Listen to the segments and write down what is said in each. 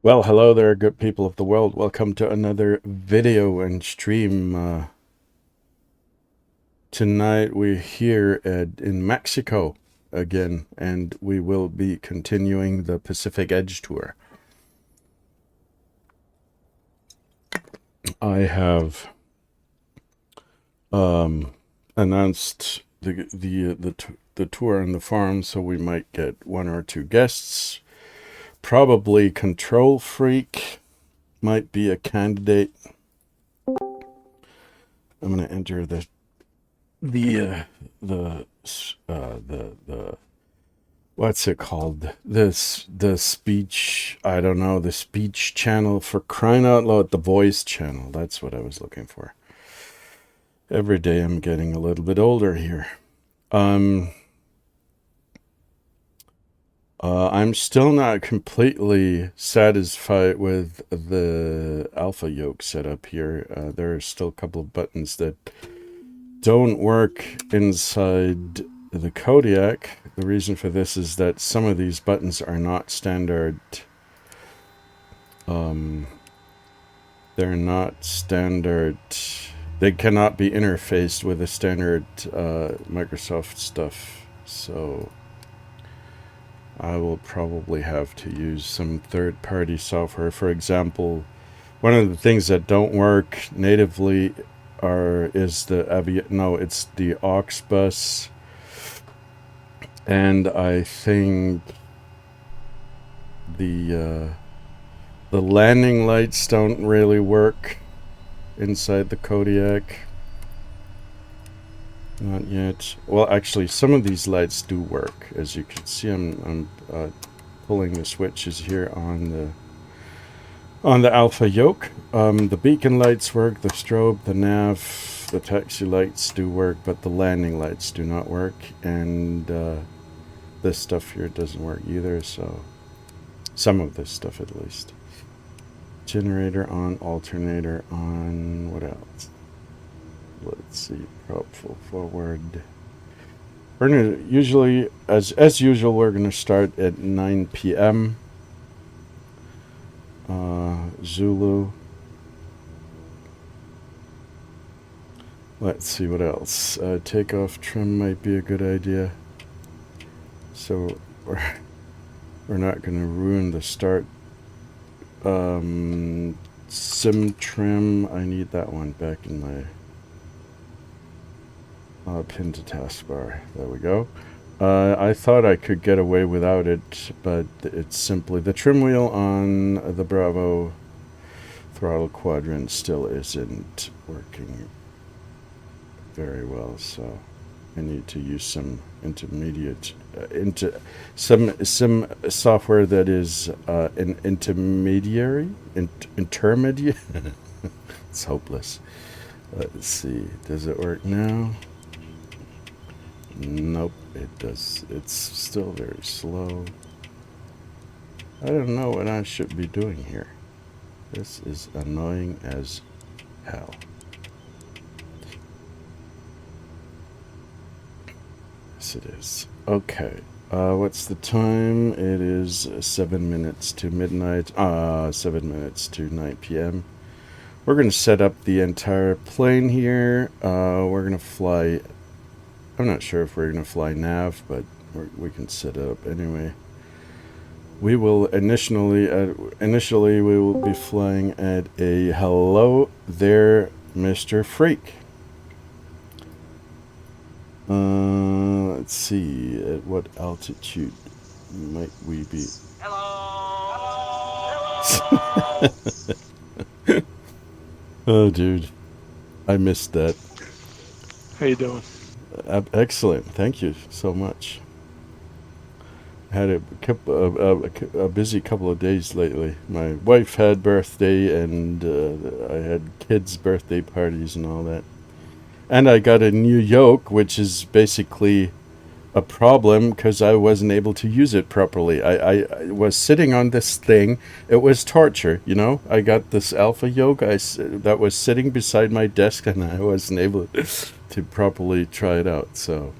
Well, hello there, good people of the world. Welcome to another video and stream. Tonight we're here in Mexico again, and we will be continuing the Pacific Edge tour. I have announced the tour on the farm, so we might get one or two guests. Probably Control Freak might be a candidate. I'm going to enter the what's it called? The speech, I don't know, the speech channel, for crying out loud, the voice channel. That's what I was looking for. Every day I'm getting a little bit older here. I'm still not completely satisfied with the alpha yoke setup here. There are still a couple of buttons that don't work inside the Kodiak. The reason for this is that some of these buttons are not standard. They're not standard. They cannot be interfaced with the standard Microsoft stuff. So I will probably have to use some third-party software. For example, one of the things that don't work natively it's the aux bus, and I think the landing lights don't really work inside the Kodiak. Not yet. Well, actually, some of these lights do work. As you can see, I'm pulling the switches here on the alpha yoke. The beacon lights work, the strobe, the nav, the taxi lights do work, but the landing lights do not work, and this stuff here doesn't work either, so some of this stuff at least. Generator on, alternator on, what else? Let's see, prop full forward. We're gonna usually, as usual, we're gonna start at 9 p.m. Zulu. Let's see what else. Takeoff trim might be a good idea. So we're not gonna ruin the start. Sim trim. I need that one back in my pin to taskbar. There we go. I thought I could get away without it, but it's simply the trim wheel on the Bravo throttle quadrant still isn't working very well, so I need to use some intermediate some software that is an intermediary. It's hopeless. Let's see, does it work now? Nope, it does. It's still very slow. I don't know what I should be doing here. This is annoying as hell. Yes, it is. Okay. What's the time? It is 7 minutes to midnight. 7 minutes to 9 p.m. We're going to set up the entire plane here. We're going to fly. I'm not sure if we're going to fly nav, but we can set it up anyway. We will initially we will be flying at a hello there, Mr. Freak. Let's see, at what altitude might we be? Hello. Oh, dude, I missed that. How you doing? Excellent, thank you so much. Had a busy couple of days lately. My wife had birthday, and I had kids' birthday parties and all that. And I got a new yoke, which is basically a problem because I wasn't able to use it properly. I was sitting on this thing. It was torture, you know. I got this alpha yoke that was sitting beside my desk, and I wasn't able to properly try it out. So,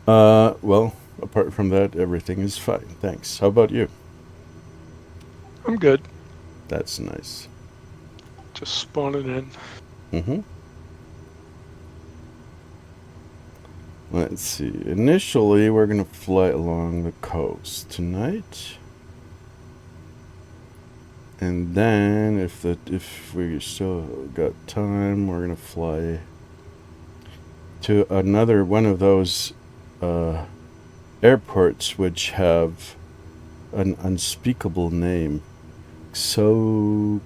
well, apart from that, everything is fine. Thanks. How about you? I'm good. That's nice. Just spawning in. Mm-hmm. Let's see. Initially, we're going to fly along the coast tonight. And then, if we still got time, we're going to fly to another one of those airports which have an unspeakable name. Xo...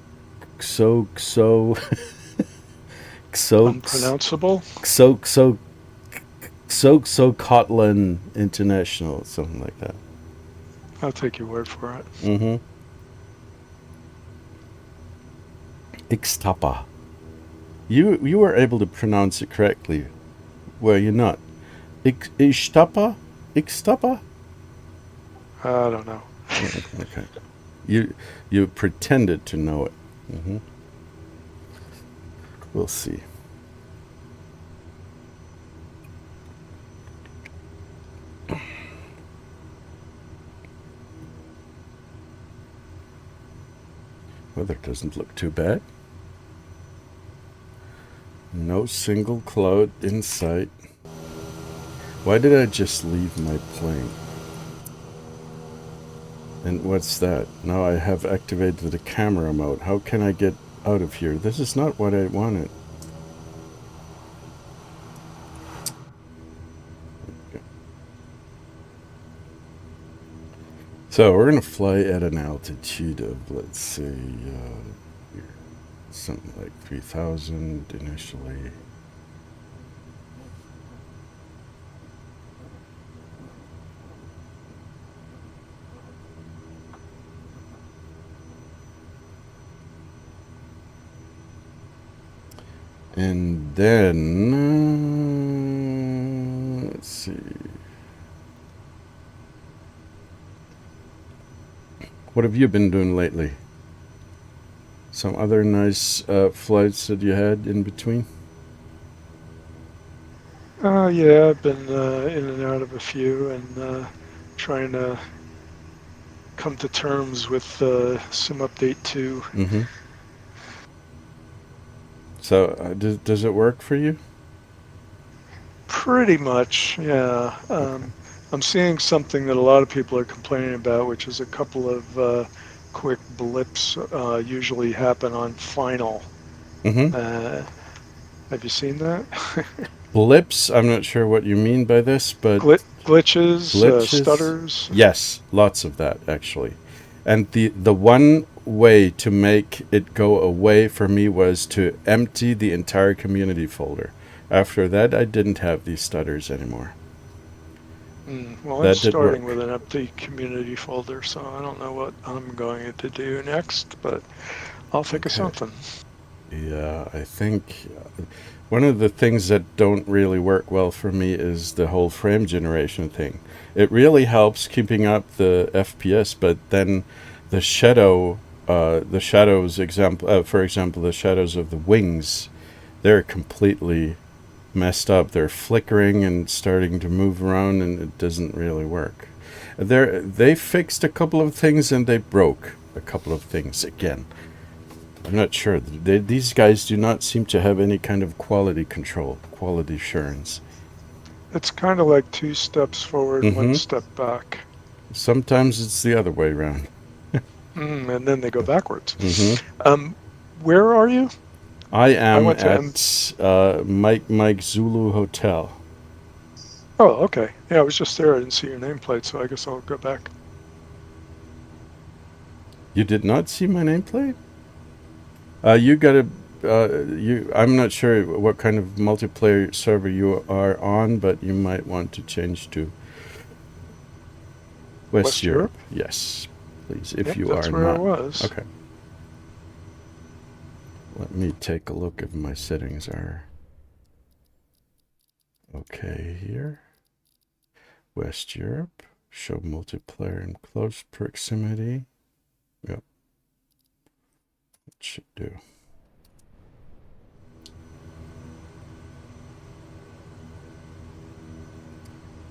Unpronounceable. Scotland International, something like that. I'll take your word for it. Mm-hmm. Ixtapa. You were able to pronounce it correctly, were you not? Ixtapa? Ixtapa? I don't know. Okay. You pretended to know it. Mm-hmm. We'll see. Weather doesn't look too bad. No single cloud in sight. Why did I just leave my plane? And what's that? Now I have activated the camera mode. How can I get out of here? This is not what I wanted. Okay. So we're going to fly at an altitude of, let's say, something like 3,000 initially. And then, let's see. What have you been doing lately? Some other nice flights that you had in between? Yeah, I've been in and out of a few and trying to come to terms with Sim Update 2. Mm-hmm. So, does it work for you? Pretty much, yeah. Okay. I'm seeing something that a lot of people are complaining about, which is a couple of quick blips usually happen on final. Mm-hmm. Have you seen that? Blips, I'm not sure what you mean by this, but Glitches, glitches? stutters. Yes, lots of that, actually. And the one way to make it go away for me was to empty the entire community folder. After that, I didn't have these stutters anymore. Well, I'm That did starting work. with an empty community folder, so I don't know what I'm going to do next, but I'll think of Okay. something. Yeah, I think one of the things that don't really work well for me is the whole frame generation thing. It really helps keeping up the FPS, but then the the shadows example, for example, the shadows of the wings, they're completely messed up. They're flickering and starting to move around, and it doesn't really work. They fixed a couple of things and they broke a couple of things again. I'm not sure. These guys do not seem to have any kind of quality control, quality assurance. It's kind of like 2 steps forward, one Mm-hmm. step back. Sometimes it's the other way around. And then they go backwards. Mm-hmm. Um, where are you? I I am went to M. at Mike Zulu Hotel. Oh, okay. Yeah, I was just there. I didn't see your nameplate, so I guess I'll go back. You did not see my nameplate? You got to. I'm not sure what kind of multiplayer server you are on, but you might want to change to West West Europe? Europe. Yes, please, if Yep, you that's are where I not. was. Okay. Let me take a look if my settings are okay here. West Europe. Show multiplayer in close proximity. Yep. It should do.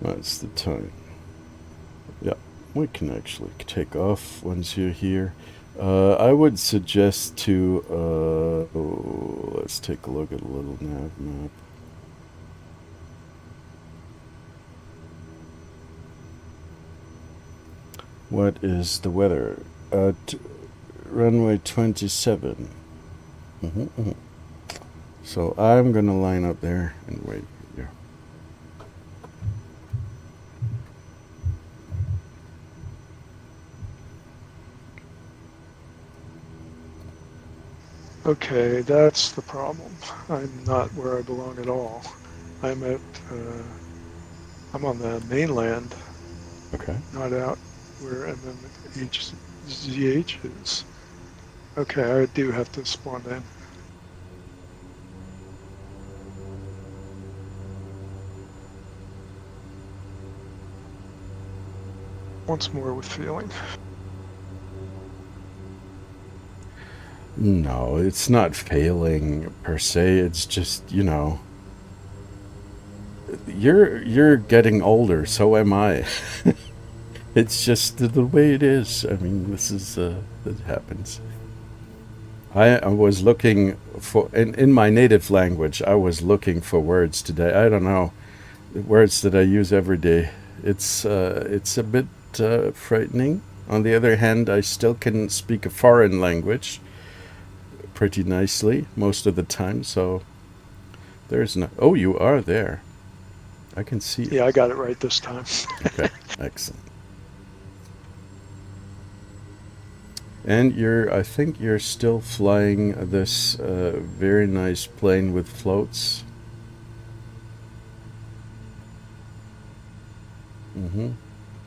That's the time. Yep. We can actually take off once you're here. I would suggest to, let's take a look at a little nav map. What is the weather? Runway 27. So I'm going to line up there and wait. Yeah. Okay, that's the problem. I'm not where I belong at all. I'm at, I'm on the mainland, Okay. not out where MMZH is. Okay, I do have to spawn in. Once more with feeling. No, it's not failing per se. It's just, you know, you're getting older, so am I. It's just the way it is. I mean, this is it happens. I was looking for in my native language. I was looking for words today. I don't know words that I use every day. It's a bit frightening. On the other hand, I still can speak a foreign language pretty nicely most of the time. So there's no. Oh, you are there. I can see you. Yeah, I got it right this time. Okay, excellent. And I think you're still flying this very nice plane with floats.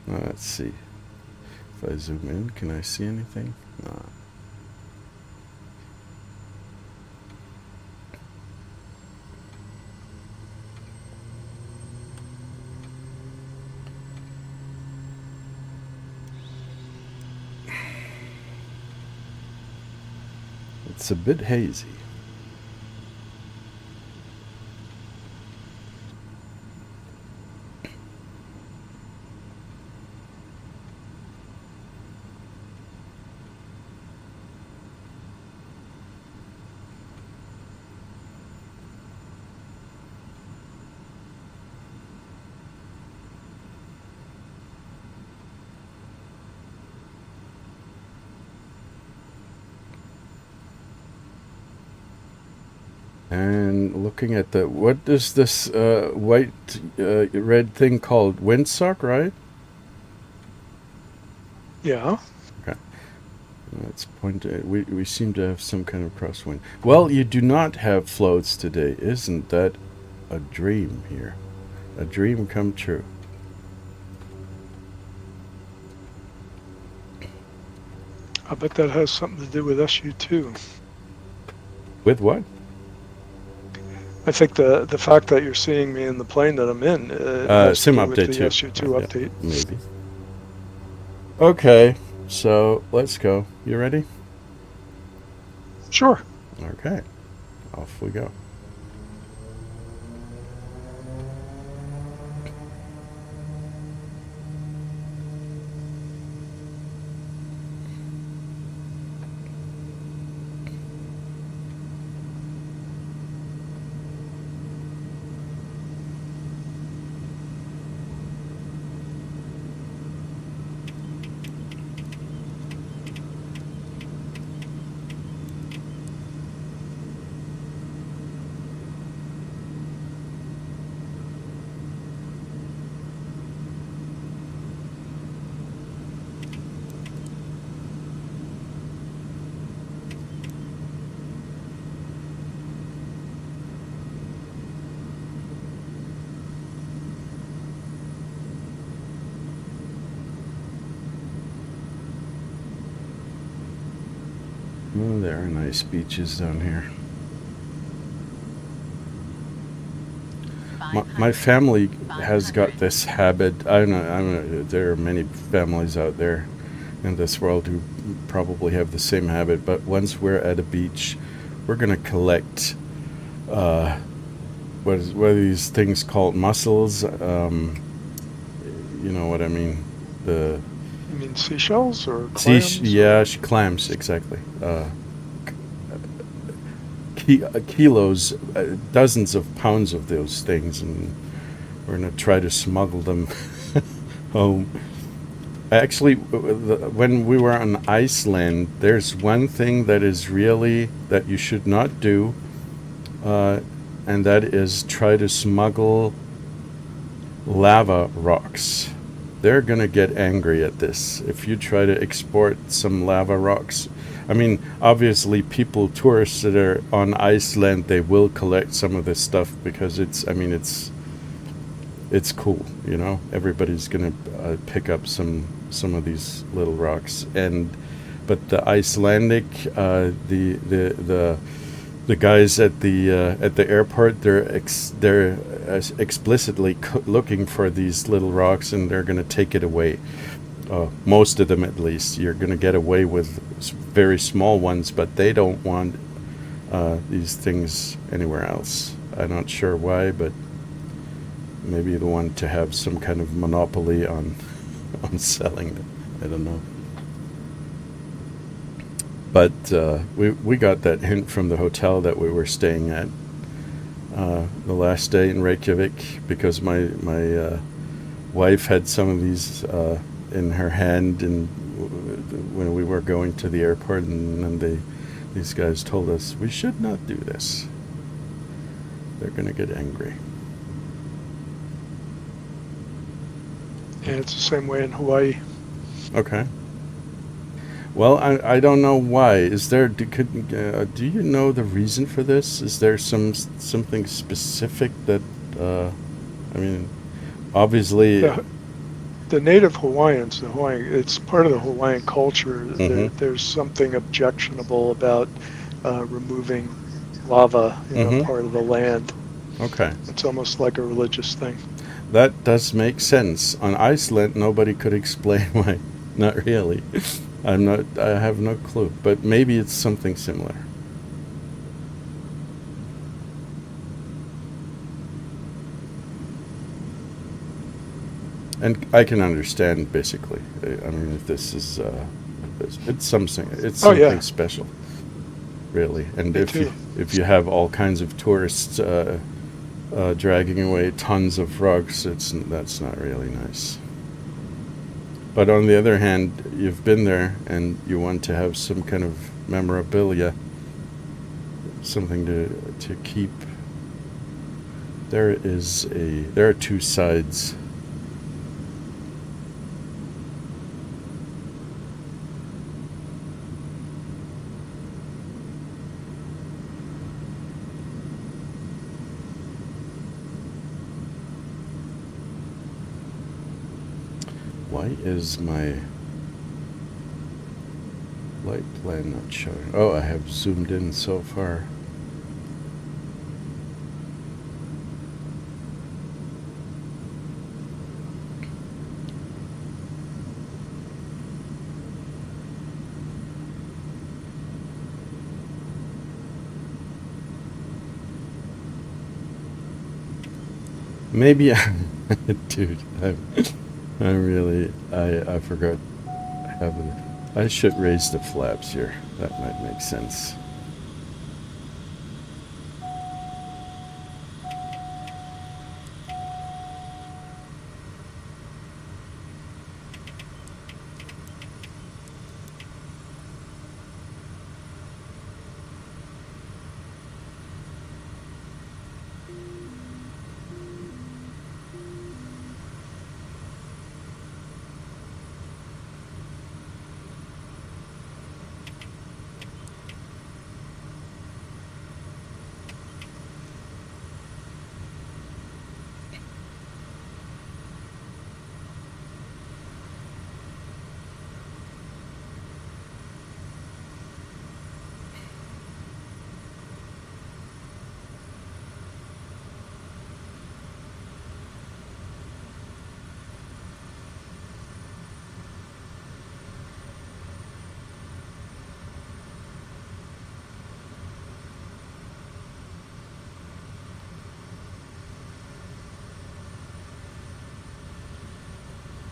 Let's see. If I zoom in, can I see anything? No. It's a bit hazy. And looking at the, what is this white, red thing called? Windsock, right? Yeah. Okay. Let's point to, we seem to have some kind of crosswind. Well, you do not have floats today. Isn't that a dream here? A dream come true. I bet that has something to do with SU2. With what? I think the fact that you're seeing me in the plane that I'm in has Sim to do with update the too. SU2 Yeah, update. maybe. Okay, so let's go. You ready? Sure. Okay, off we go. Oh, there are nice beaches down here. My family has got this habit. I don't know. There are many families out there in this world who probably have the same habit. But once we're at a beach, we're gonna collect what are these things called? Mussels. You know what I mean? The You mean seashells or clams? Yeah, clams, exactly. Kilos, dozens of pounds of those things, and we're going to try to smuggle them home. Actually, when we were on Iceland, there's one thing that is really that you should not do, and that is try to smuggle lava rocks. They're going to get angry at this if you try to export some lava rocks. I mean, obviously, tourists that are on Iceland, they will collect some of this stuff because it's cool, you know. Everybody's gonna pick up some of these little rocks, but the Icelandic, the guys at the airport, they're explicitly looking for these little rocks, and they're gonna take it away. Most of them, at least, you're gonna get away with very small ones, but they don't want these things anywhere else. I'm not sure why, but maybe they want to have some kind of monopoly on selling them. I don't know. But we got that hint from the hotel that we were staying at the last day in Reykjavik, because my wife had some of these in her hand, and when we were going to the airport, and then these guys told us we should not do this. They're going to get angry. Yeah, it's the same way in Hawaii. Okay. Well, I don't know why. Is there do you know the reason for this? Is there something specific that I mean, obviously. The native Hawaiians, it's part of the Hawaiian culture. Mm-hmm. There's something objectionable about removing lava, Mm-hmm. part of the land. Okay. It's almost like a religious thing. That does make sense. On Iceland, nobody could explain why. Not really. I have no clue, but maybe it's something similar. And I can understand, basically. I mean, if this is it's something special, really. And if you have all kinds of tourists dragging away tons of rugs, that's not really nice. But on the other hand, you've been there and you want to have some kind of memorabilia, something to keep. There are two sides. Why is my light plan not showing? Oh, I have zoomed in so far. Maybe dude, I forgot I should raise the flaps here. That might make sense.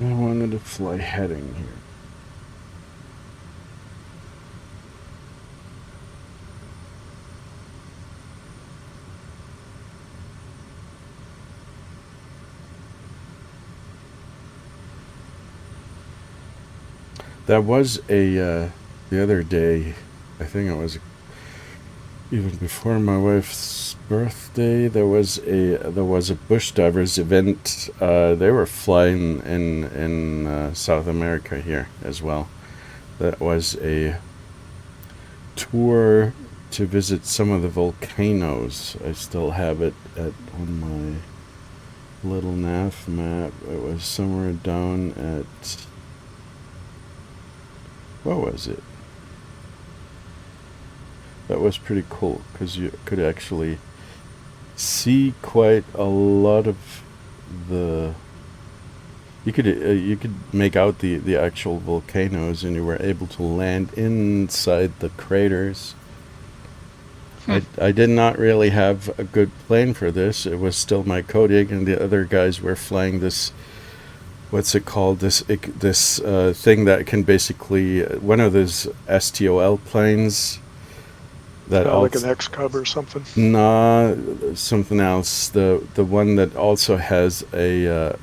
I wanted to fly heading here. That was the other day, I think it was even before my wife's birthday. There was a bush divers event. They were flying in South America here as well. That was a tour to visit some of the volcanoes. I still have it on my little nav map. It was somewhere down at, what was it? That was pretty cool because you could actually see quite a lot of the. You could make out the actual volcanoes, and you were able to land inside the craters. I did not really have a good plane for this. It was still my Kodiak, and the other guys were flying this. What's it called? This thing that can basically one of those STOL planes that Like an also. X Cub or something. Nah, something else. The one that also has a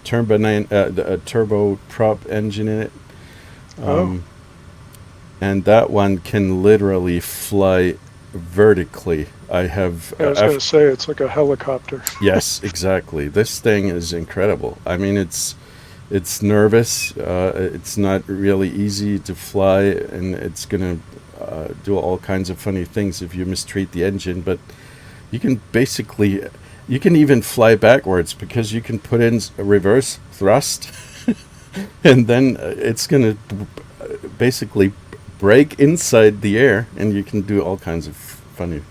turbine, a turboprop engine in it. Oh, Um, and that one can literally fly vertically. I have yeah, I was going to say it's like a helicopter. yes, exactly. This thing is incredible. I mean, it's nervous. It's not really easy to fly, and it's gonna do all kinds of funny things if you mistreat the engine. But you can basically, you can even fly backwards because you can put in a reverse thrust, and then it's gonna basically break inside the air, and you can do all kinds of funny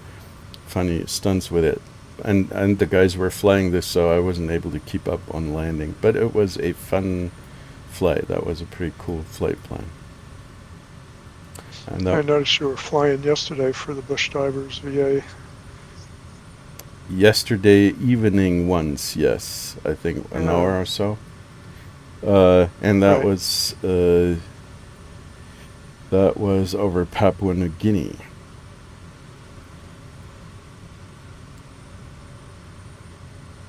stunts with it. And the guys were flying this, so I wasn't able to keep up on landing. But it was a fun flight. That was a pretty cool flight plan. And I noticed you were flying yesterday for the Bush Divers VA. yesterday evening once, yes, I think an hour or so. And Right. that was over Papua New Guinea.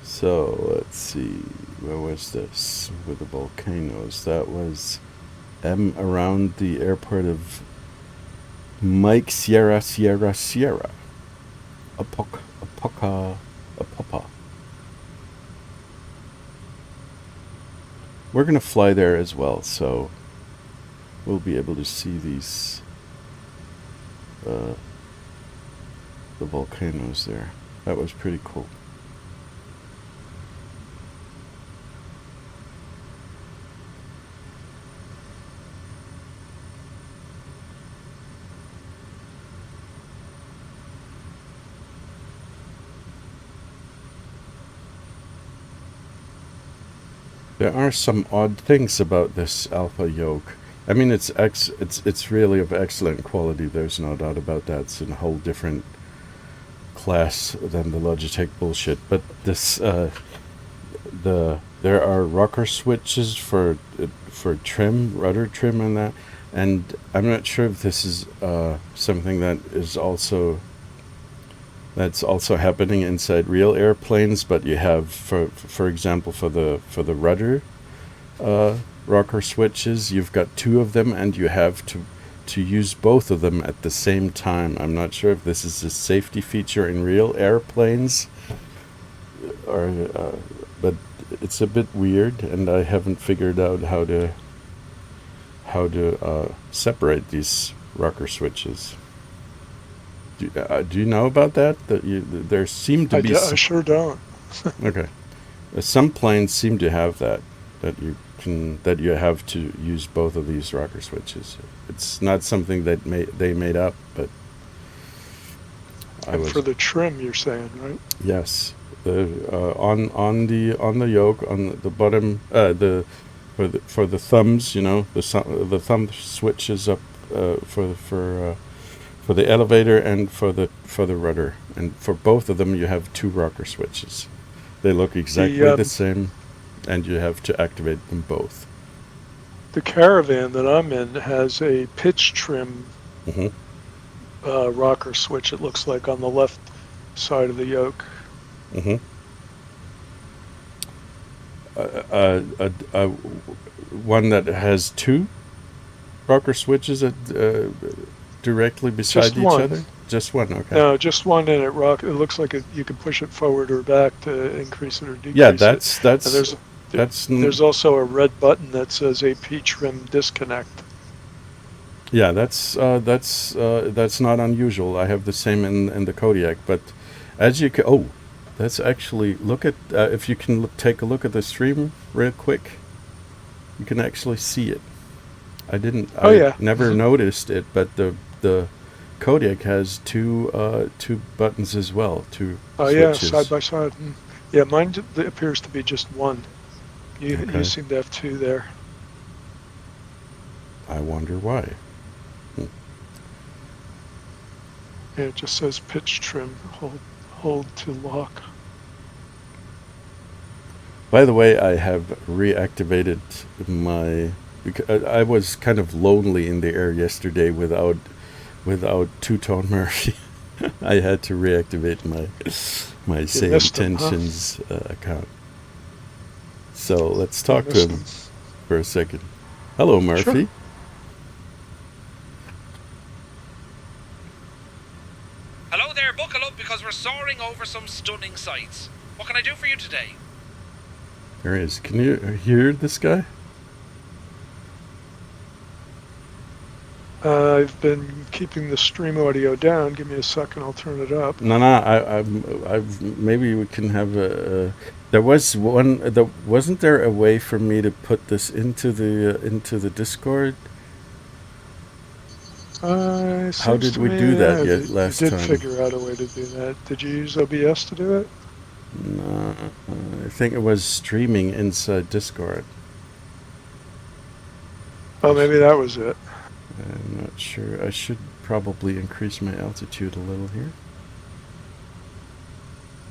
So let's see, where was this with the volcanoes? That was around the airport of Mike Sierra Sierra Sierra. Apapa. We're gonna fly there as well, so we'll be able to see these uh, the volcanoes there. That was pretty cool. There are some odd things about this alpha yoke. I mean, it's really of excellent quality. There's no doubt about that. It's in a whole different class than the Logitech bullshit. But there are rocker switches for trim, rudder trim, and that. And I'm not sure if this is something that's also happening inside real airplanes. But you have, for example, for the rudder rocker switches, you've got two of them, and you have to use both of them at the same time. I'm not sure if this is a safety feature in real airplanes, or but it's a bit weird, and I haven't figured out how to separate these rocker switches. Do you know about that? There seem to be I sure don't. okay. Some planes seem to have that you have to use both of these rocker switches. It's not something that they made up, but I And for was the trim, you're saying, right? yes. On the yoke on the bottom for the thumbs, the thumb switches up for the elevator and for the rudder, and for both of them you have two rocker switches. They look exactly the same, and you have to activate them both. The Caravan that I'm in has a pitch trim Hmm. rocker switch, it looks like, on the left side of the yoke. Hmm. one that has two rocker switches directly beside Just each one. other? Just one, okay. No, just one, and it looks like you can push it forward or back to increase it or decrease Yeah, it. that's There's also a red button that says AP trim disconnect. yeah, that's not unusual. I have the same in the Kodiak, but as you can, that's actually, look at if you can take a look at the stream real quick, you can actually see it. Oh I yeah. never noticed it, but the Kodiak has two buttons as well, two Oh yeah, side switches. by side. Yeah, mine appears to be just one. You Okay, seem to have two there. I wonder why. Yeah, it just says pitch trim. Hold to lock. By the way, I have reactivated my, because I was kind of lonely in the air yesterday without TwoToneMurphy. I had to reactivate my Say Missed him, huh? Intentions account. So let's You talk to missed him him. for a second. Hello, Sure. Murphy. Hello there, buckle up because we're soaring over some stunning sights. What can I do for you today? There he is. Can you hear this guy? I've been keeping the stream audio down. Give me a second, I'll turn it up. No, I've maybe we can have a. There was one. Wasn't there a way for me to put this into the Discord? How did we do that yet last You did time? figure out a way to do that. Did you use OBS to do it? No, I think it was streaming inside Discord. Oh, maybe that was it. I'm not sure. I should probably increase my altitude a little here.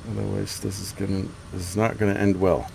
Otherwise, this is not gonna end well.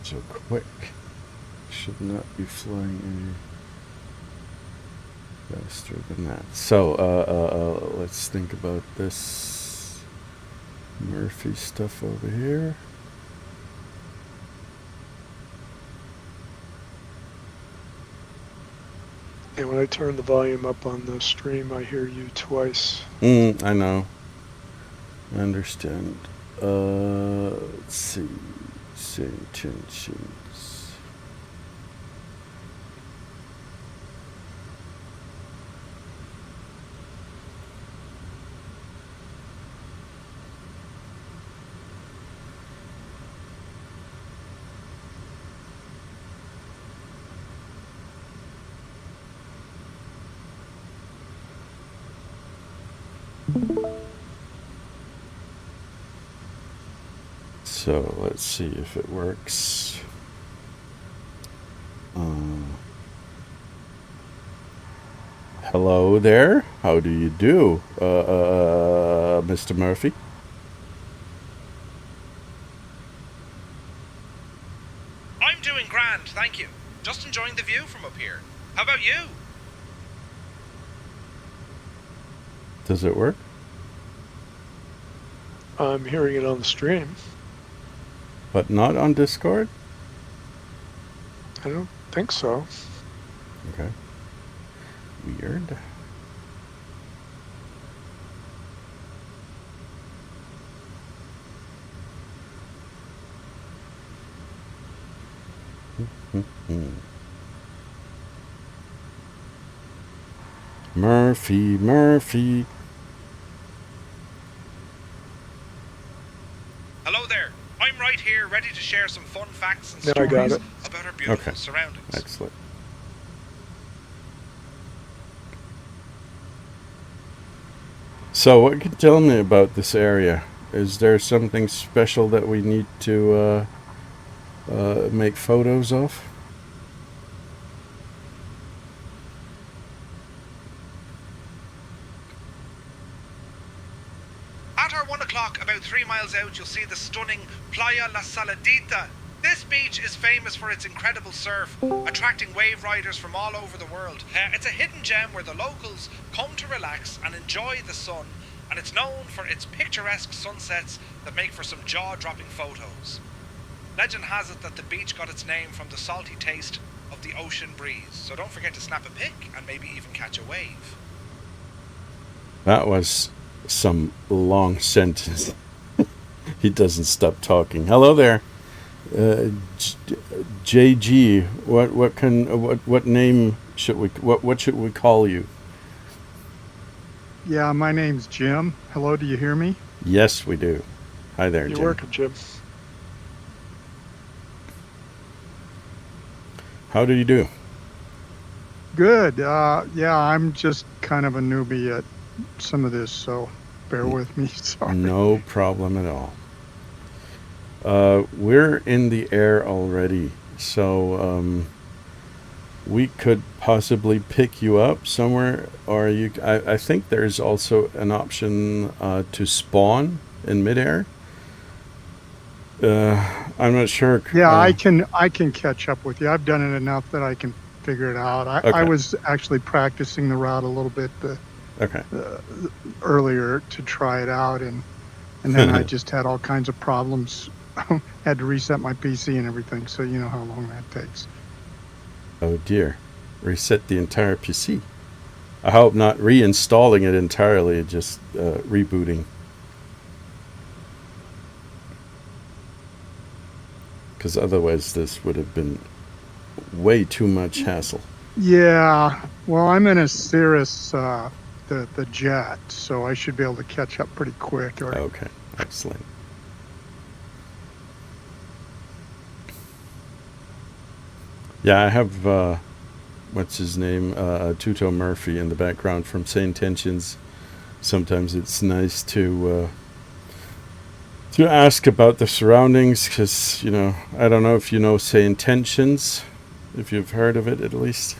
So quick. Should not be flying any faster than that. So, let's think about this Murphy stuff over here. And when I turn the volume up on the stream, I hear you twice. I know. I understand. Let's see. Say intentions. So let's see if it works. Hello there. How do you do, Mr. Murphy? I'm doing grand, thank you. Just enjoying the view from up here. How about you? Does it work? I'm hearing it on the stream. But not on Discord? I don't think so. Okay. Weird. Hmm. Murphy. Hello there. I'm right here, ready to share some fun facts and Yeah, I got stories it. about our beautiful Okay. surroundings. Excellent. So, what can you tell me about this area? Is there something special that we need to make photos of? At our 1 o'clock, about 3 miles out, you'll see the stunning Playa La Saladita. This beach is famous for its incredible surf, attracting wave riders from all over the world. It's a hidden gem where the locals come to relax and enjoy the sun, and it's known for its picturesque sunsets that make for some jaw-dropping photos. Legend has it that the beach got its name from the salty taste of the ocean breeze, so don't forget to snap a pic and maybe even catch a wave. That was some long sentence. He doesn't stop talking. Hello there, JG. What name should we what should we call you? Yeah, my name's Jim. Hello, do you hear me? Yes, we do. Hi there, You're Jim. working, Jim. How do you do? Good. Yeah, I'm just kind of a newbie at some of this, so bear with me. Sorry. No problem at all. We're in the air already, so we could possibly pick you up somewhere, or you. I think there's also an option to spawn in midair. I'm not sure. Yeah, I can catch up with you. I've done it enough that I can figure it out. I Okay. was actually practicing the route a little bit Okay. earlier to try it out, and then I just had all kinds of problems. Had to reset my PC and everything, so you know how long that takes. Oh dear. Reset the entire PC. I hope not reinstalling it entirely, just rebooting. Because otherwise this would have been way too much hassle. Yeah, well, I'm in a Cirrus, the jet, so I should be able to catch up pretty quick. Or Okay, excellent. Yeah, I have, what's his name, TwoToneMurphy in the background from Say Intentions. Sometimes it's nice to ask about the surroundings, because, you know, I don't know if you know Say Intentions, if you've heard of it at least.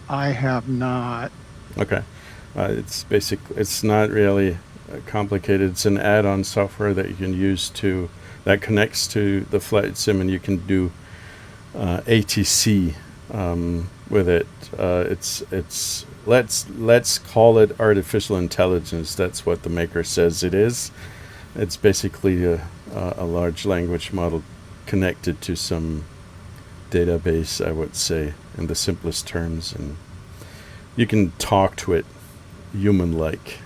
I have not. Okay. It's not really complicated. It's an add-on software that you can use that connects to the flight sim, and you can do ATC with it. Let's call it artificial intelligence. That's what the maker says it is. It's basically a large language model connected to some database, I would say, in the simplest terms, and you can talk to it human-like.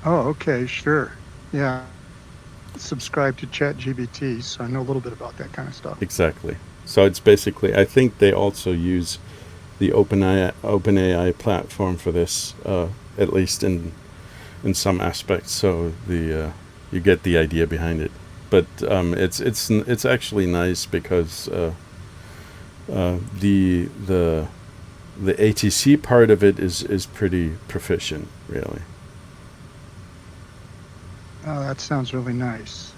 Oh, okay, sure. Yeah. Subscribe to ChatGPT, so I know a little bit about that kind of stuff. Exactly. So it's basically, I think they also use the OpenAI platform for this, at least in some aspects. So you get the idea behind it. But it's actually nice because the ATC part of it is pretty proficient, really. Oh, that sounds really nice.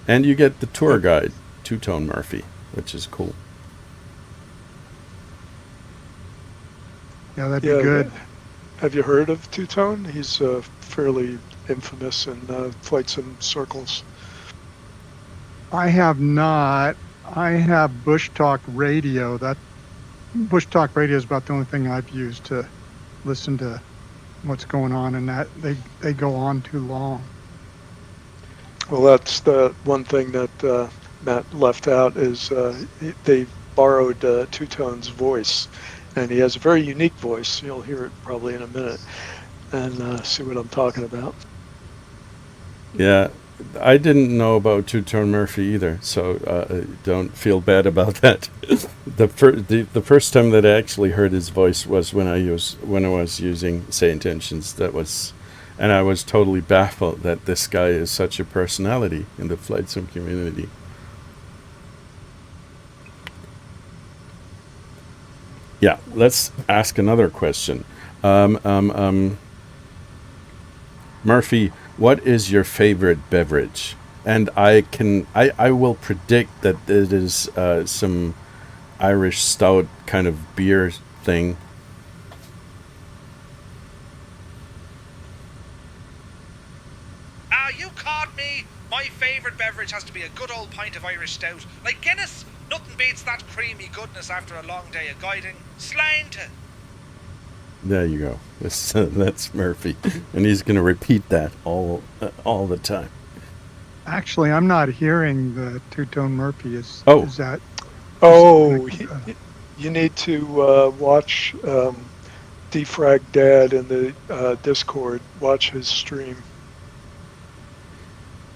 And you get the tour guide, TwoToneMurphy, which is cool. Yeah, that'd be good. Have you heard of Two-Tone? He's fairly infamous in flight sim circles. I have not. I have Bush Talk Radio. That Bush Talk Radio is about the only thing I've used to listen to what's going on, and that they go on too long. Well, that's the one thing that Matt left out is they borrowed Two-Tone's voice, and he has a very unique voice. You'll hear it probably in a minute, and see what I'm talking about. Yeah, I didn't know about TwoToneMurphy either, so don't feel bad about that. The first time that I actually heard his voice was when I was using Say Intentions. And I was totally baffled that this guy is such a personality in the flight sim community. Yeah, let's ask another question. Murphy, what is your favorite beverage? And I will predict that it is some Irish stout kind of beer thing. You caught me. My favourite beverage has to be a good old pint of Irish stout. Like Guinness, nothing beats that creamy goodness after a long day of guiding. Slainte. There you go. That's Murphy, and he's going to repeat that all the time. Actually, I'm not hearing the TwoToneMurphy. Is that? Oh, you need to watch Defrag Dad in the Discord. Watch his stream.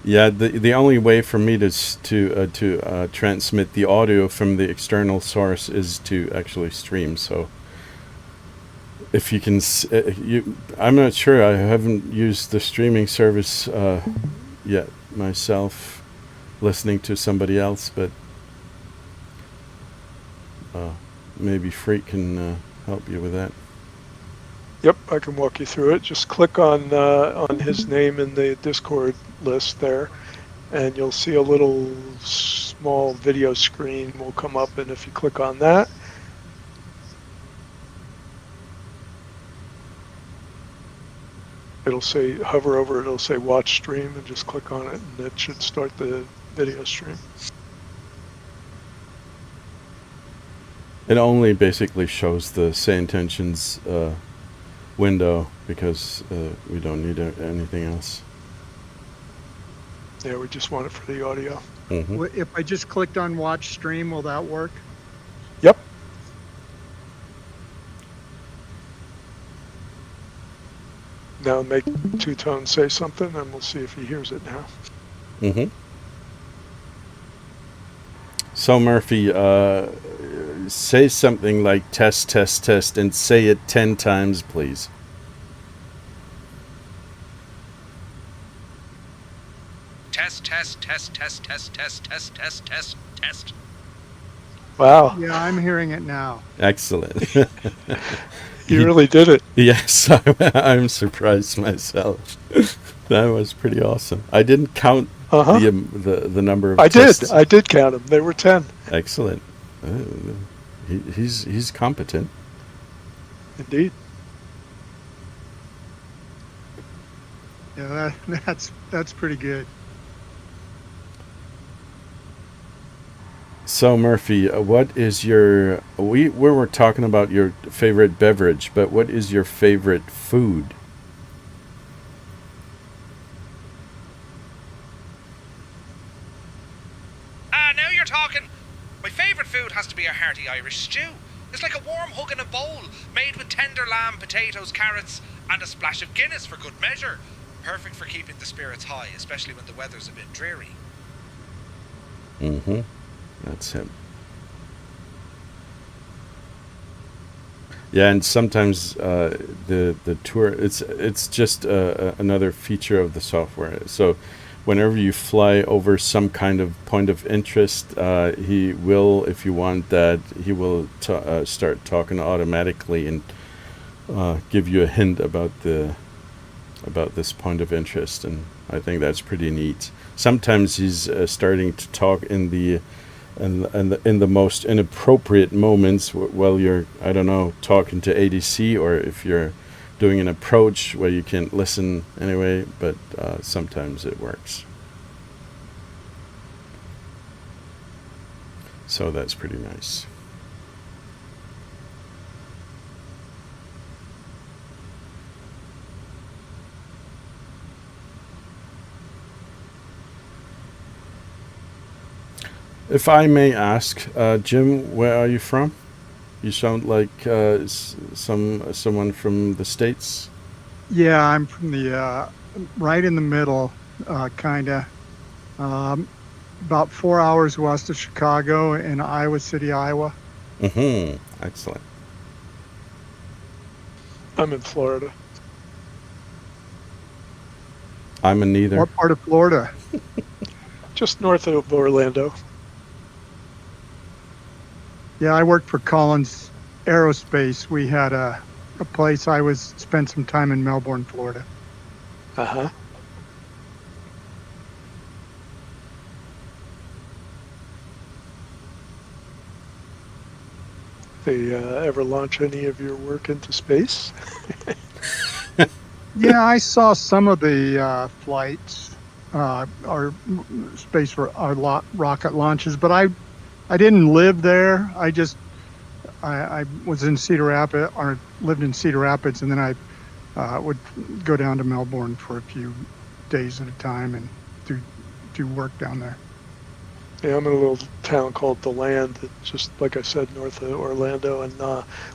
Yeah, the only way for me to transmit the audio from the external source is to actually stream. So if you can, I'm not sure. I haven't used the streaming service yet myself, listening to somebody else, but maybe Freak can help you with that. Yep, I can walk you through it. Just click on his name in the Discord list there, and you'll see a little small video screen will come up, and if you click on that, it'll say, hover over it, it'll say watch stream, and just click on it, and it should start the video stream. It only basically shows the Say Intentions window because we don't need anything else. Yeah, we just want it for the audio. Mm-hmm. If I just clicked on watch stream, will that work? Yep. Now make Two Tone say something, and we'll see if he hears it now. Mm-hmm. So Murphy, say something like test, test, test, and say it 10 times, please. Test, test, test, test, test, test, test, test, test, test. Wow. Yeah, I'm hearing it now. Excellent. You really did it. Yes, I'm surprised myself. That was pretty awesome. I didn't count the number of tests. I did count them. They were 10. Excellent. He's competent. Indeed. Yeah, that's pretty good. So Murphy, what is your? We were talking about your favorite beverage, but what is your favorite food? Now you're talking. My favourite food has to be a hearty Irish stew. It's like a warm hug in a bowl, made with tender lamb, potatoes, carrots, and a splash of Guinness for good measure. Perfect for keeping the spirits high, especially when the weather's a bit dreary. Mm-hmm. That's him. Yeah, and sometimes the tour it's just another feature of the software. So whenever you fly over some kind of point of interest, he will, if you want that, he will start talking automatically and give you a hint about this point of interest, and I think that's pretty neat. Sometimes he's starting to talk in the most inappropriate moments while you're, I don't know, talking to ADC, or if you're doing an approach where you can't listen anyway, but sometimes it works. So that's pretty nice. If I may ask, Jim, where are you from? You sound like someone from the States. Yeah, I'm from the right in the middle. kinda. About 4 hours west of Chicago in Iowa City, Iowa. Mm-hmm. Excellent. I'm in Florida. I'm a neither. What part of Florida? Just north of Orlando. Yeah, I worked for Collins Aerospace. We had a place. Spent some time in Melbourne, Florida. Uh-huh. They ever launch any of your work into space? Yeah, I saw some of the flights, or space for our rocket launches, but I didn't live there. I was in Cedar Rapids, or lived in Cedar Rapids, and then I would go down to Melbourne for a few days at a time and do work down there. Yeah, I'm in a little town called DeLand, just like I said, north of Orlando. And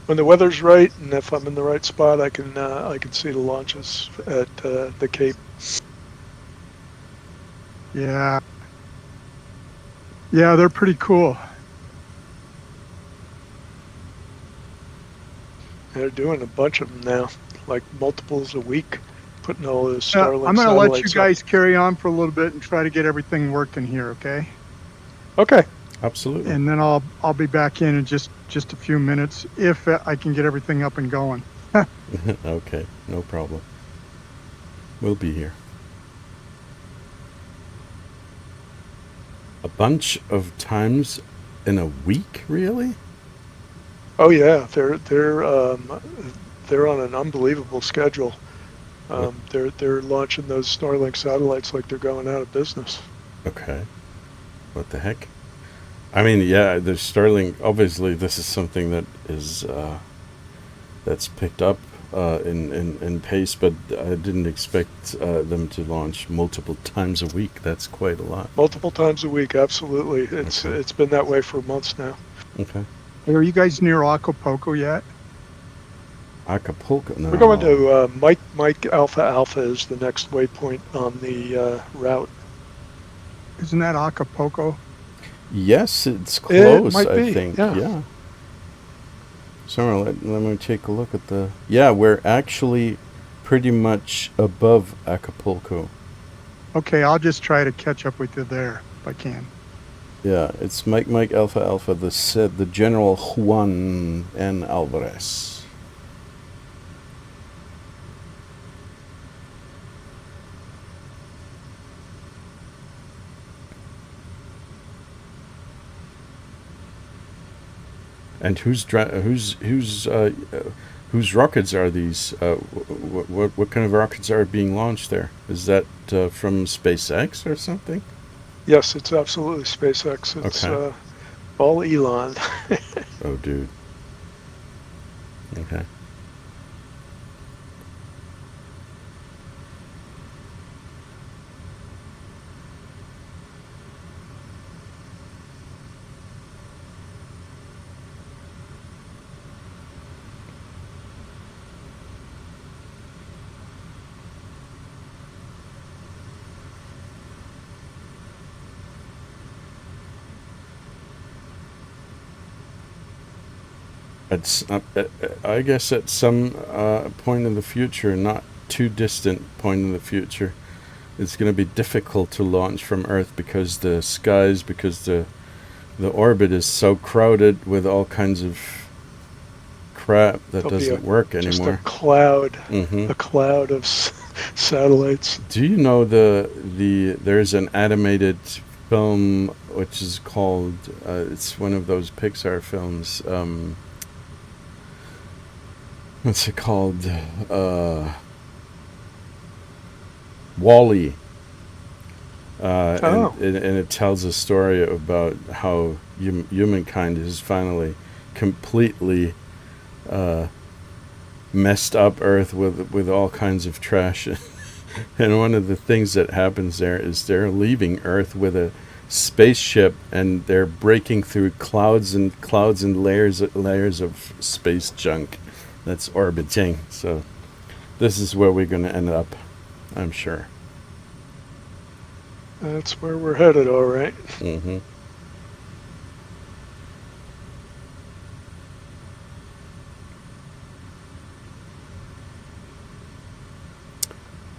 when the weather's right, and if I'm in the right spot, I can see the launches at the Cape. Yeah, yeah, they're pretty cool. They're doing a bunch of them now, like multiples a week, putting all those I'm Starlink going to let you satellites guys carry on for a little bit and try to get everything working here, okay? up. Okay. Absolutely. And then I'll be back in just a few minutes if I can get everything up and going. Okay, no problem. We'll be here. A bunch of times in a week, really? Oh yeah, they're on an unbelievable schedule. They're launching those Starlink satellites like they're going out of business. Okay. What the heck? I mean, yeah, the Starlink, obviously this is something that is that's picked up in pace, but I didn't expect them to launch multiple times a week. That's quite a lot. Multiple times a week, absolutely. Okay. It's been that way for months now. Okay. Hey, are you guys near Acapulco yet? Acapulco, no. We're going to Mike Alpha Alpha is the next waypoint on the route. Isn't that Acapulco? Yes, it's close, might I be, think. yeah. Yeah. So let me take a look at the... Yeah, we're actually pretty much above Acapulco. Okay, I'll just try to catch up with you there if I can. Yeah, it's Mike Alpha Alpha, the General Juan N. Alvarez. And whose rockets are these? What kind of rockets are being launched there? Is that from SpaceX or something? Yes, it's absolutely SpaceX. It's Okay. all Elon. Oh, dude. Okay. I guess at some point in the future, not too distant point in the future, it's going to be difficult to launch from Earth because the orbit is so crowded with all kinds of crap that There'll be doesn't work just anymore. a cloud of satellites. Do you know there's an animated film which is called it's one of those Pixar films. What's it called? Wall-E. And it tells a story about how humankind has finally completely messed up Earth with all kinds of trash. And one of the things that happens there is they're leaving Earth with a spaceship, and they're breaking through clouds and layers of space junk that's orbiting. So this is where we're going to end up, I'm sure. That's where we're headed, all right. Mm-hmm.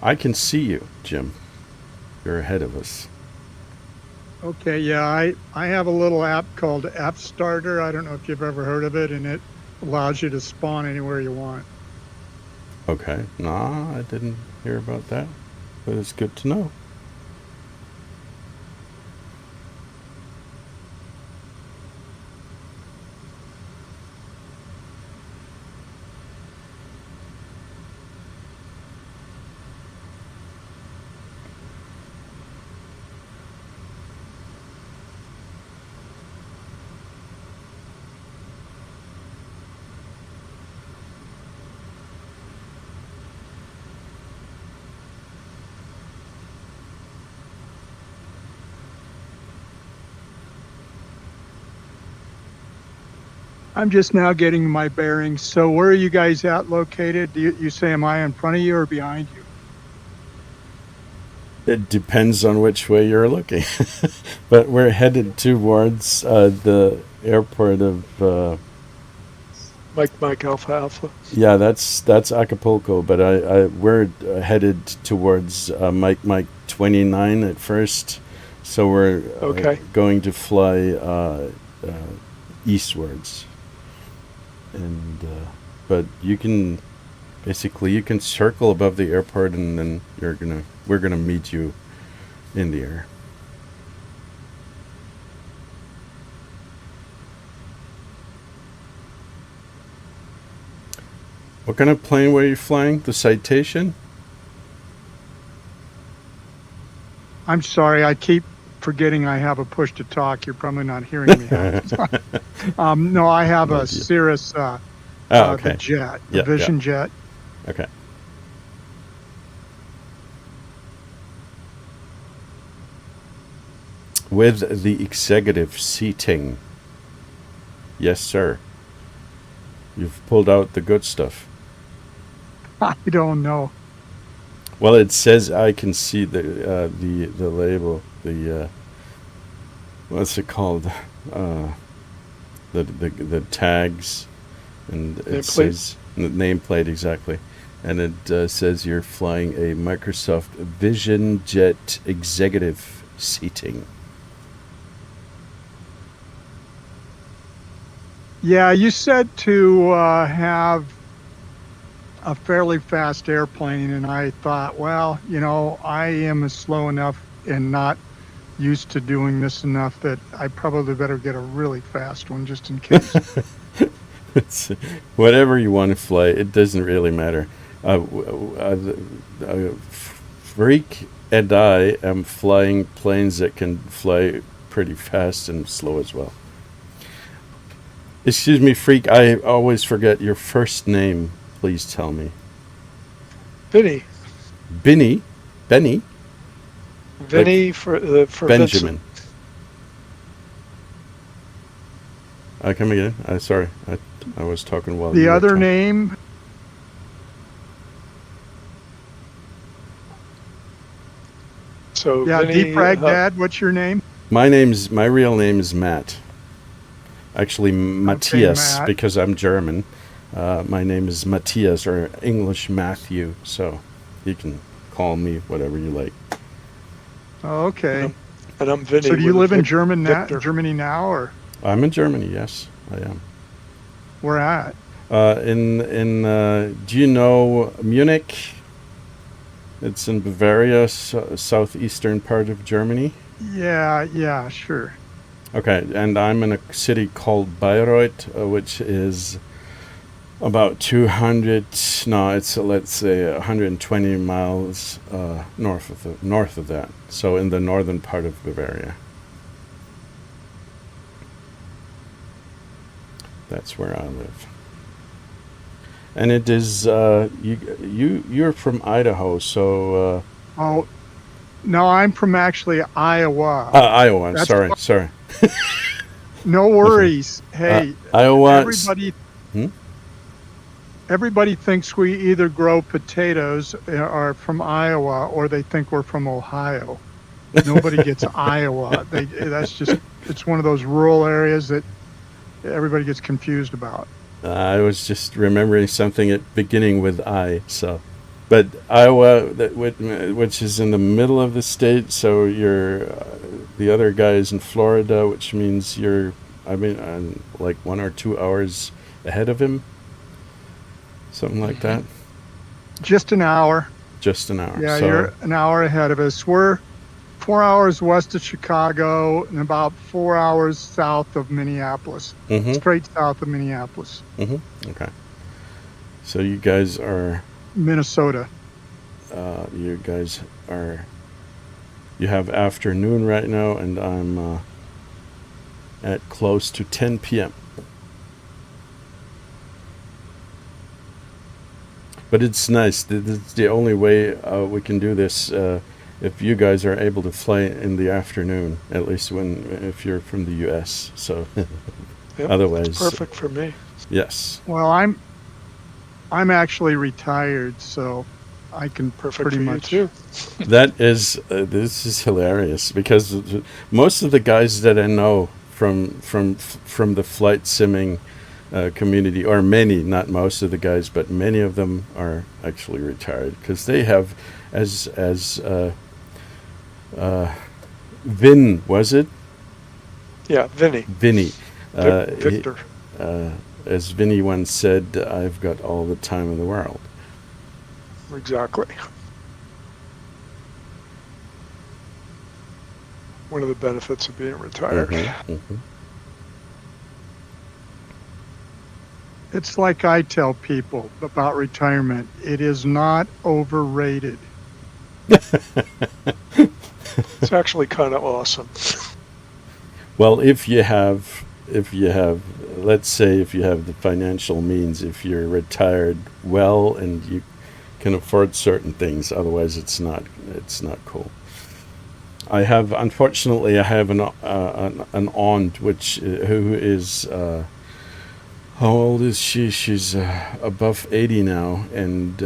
I can see you, Jim. You're ahead of us. Okay, yeah, I have a little app called App Starter. I don't know if you've ever heard of it, and it allows you to spawn anywhere you want. Okay. Nah, I didn't hear about that, but it's good to know. I'm just now getting my bearings. So where are you guys at located? You say, am I in front of you or behind you? It depends on which way you're looking. But we're headed towards the airport of... Mike Alpha Alpha. yeah, that's Acapulco, but we're headed towards Mike 29 at first. So we're Okay. going to fly eastwards. And but you can circle above the airport, and then we're gonna meet you in the air. What kind of plane were you flying? The Citation? I'm sorry, I keep forgetting I have a push to talk. You're probably not hearing me. No, I have a Cirrus, okay. the jet, the Yeah, Vision jet. Okay. With the executive seating. Yes, sir. You've pulled out the good stuff. I don't know. Well, it says I can see the label, the what's it called? The tags, and it says the nameplate exactly, and it says you're flying a Microsoft Vision Jet executive seating. Yeah, you said to have a fairly fast airplane, and I thought, well, I am slow enough and not used to doing this enough that I probably better get a really fast one just in case. It's, whatever you want to fly, it doesn't really matter. Freak and I am flying planes that can fly pretty fast and slow as well. Excuse me, Freak, I always forget your first name. Please tell me. Vinny. Benny? Vinny for Benjamin. Vincent. Come again. Sorry, I was talking while the you were other talking. name? So Yeah, Vinny, Deep Rag Dad, what's your name? My real name is Matt. Actually, Matthias, Matt. because I'm German. My name is Matthias, or English Matthew, so you can call me whatever you like. Oh, okay. and I'm Vinny. So do you with live a in Victor. Germany now, or I'm in Germany, yes, I am. where at? Do you know Munich? It's in Bavaria, southeastern part of Germany. Yeah, sure. Okay, and I'm in a city called Bayreuth, which is about 120 miles north of that. So in the northern part of Bavaria. That's where I live. And it is you're from Idaho, so Oh, no, I'm from actually Iowa. Iowa. That's Sorry. No worries. Hey, Iowa. Everybody thinks we either grow potatoes or from Iowa, or they think we're from Ohio. Nobody gets Iowa. It's one of those rural areas that everybody gets confused about. I was just remembering something at beginning with I. So, but Iowa, which is in the middle of the state. So you're the other guy is in Florida, which means you're. I mean, like 1 or 2 hours ahead of him. Something like that. Just an hour. Just an hour. Yeah, so, you're an hour ahead of us. We're 4 hours west of Chicago and about 4 hours south of Minneapolis. Straight south of Minneapolis. Okay. So you guys are Minnesota. You guys are. You have afternoon right now, and I'm at close to 10 p.m. But it's nice. It's the only way we can do this. If you guys are able to fly in the afternoon, at least if you're from the U.S. So Yep, otherwise, it's perfect for me. yes. Well, I'm actually retired, so I can Perfect pretty for much. you too. That is this is hilarious because most of the guys that I know from the flight simming community, or many, not most of the guys, but many of them are actually retired because they have, as Vin, was it? Yeah, Vinny. Vinny. Victor. As Vinny once said, I've got all the time in the world. Exactly. One of the benefits of being retired. It's like I tell people about retirement. It is not overrated. It's actually kind of awesome. Well, if you have, let's say, if you have the financial means, if you're retired well and you can afford certain things, otherwise it's not cool. Unfortunately, I have an aunt who is how old is she? She's above 80 now, and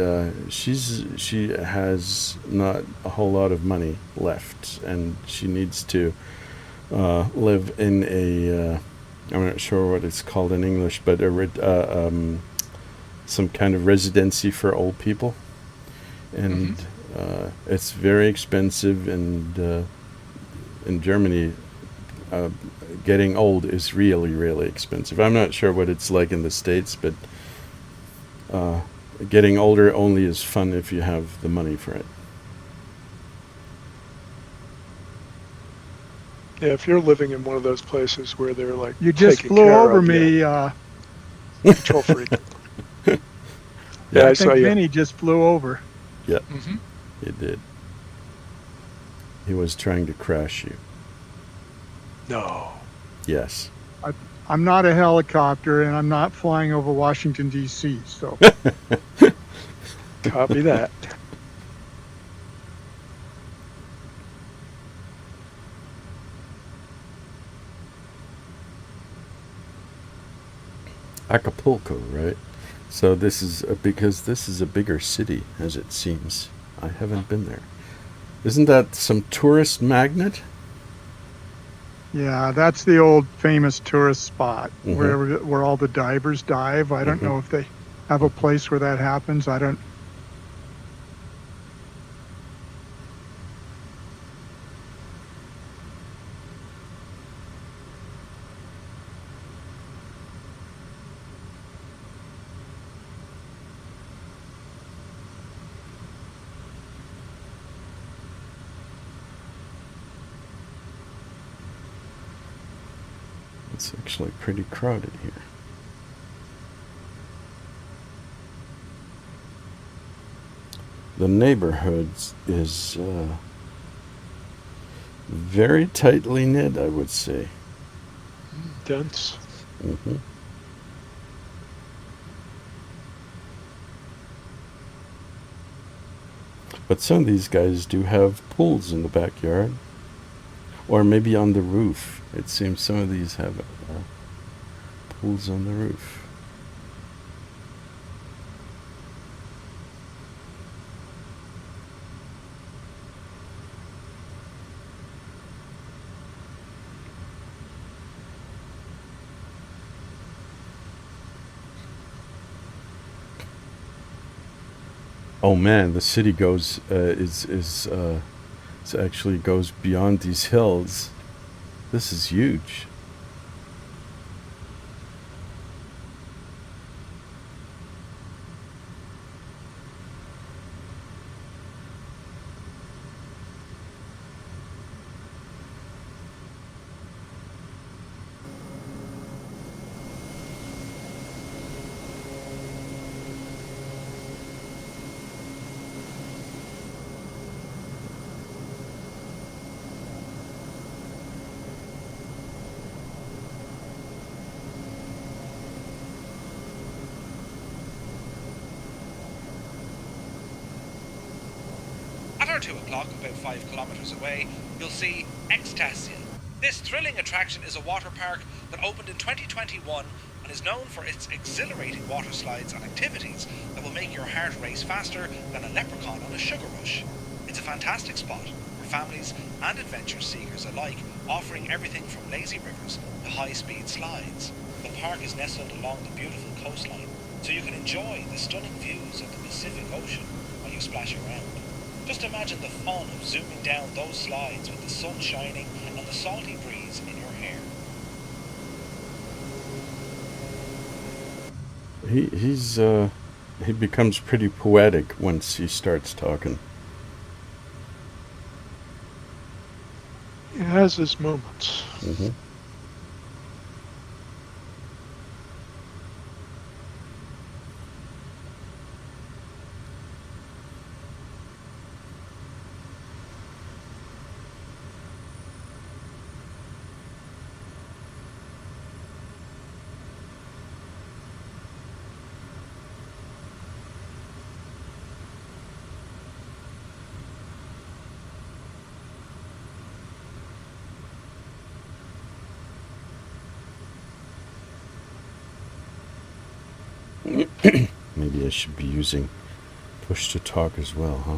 she has not a whole lot of money left, and she needs to live in a I'm not sure what it's called in English, but some kind of residency for old people, and it's very expensive, and in Germany getting old is really, really expensive. I'm not sure what it's like in the States, but getting older only is fun if you have the money for it. Yeah, if you're living in one of those places where they're like, you just flew over me. Control freak. Yeah, I saw think you. Vinny just flew over. Yeah, he did. He was trying to crash you. No. Yes. I'm not a helicopter, and I'm not flying over Washington, D.C., so. Copy that. Acapulco, right? So this is because this is a bigger city, as it seems. I haven't been there. Isn't that some tourist magnet? Yeah, that's the old famous tourist spot where all the divers dive. I don't know if they have a place where that happens. I don't. It's actually pretty crowded here. The neighborhood is very tightly knit, I would say. Dense. But some of these guys do have pools in the backyard. Or maybe on the roof. It seems some of these have pools on the roof. Oh man, the city goes it actually goes beyond these hills. This is huge. At our 2 o'clock, about 5 kilometres away, you'll see Ixtapa. This thrilling attraction is a water park that opened in 2021 and is known for its exhilarating water slides and activities that will make your heart race faster than a leprechaun on a sugar rush. It's a fantastic spot for families and adventure seekers alike, offering everything from lazy rivers to high-speed slides. The park is nestled along the beautiful coastline, so you can enjoy the stunning views of the Pacific Ocean while you splash around. Just imagine the fun of zooming down those slides with the sun shining and the salty breeze in your hair. He becomes pretty poetic once he starts talking. He has his moments. Mm-hmm. Maybe I should be using push to talk as well, huh?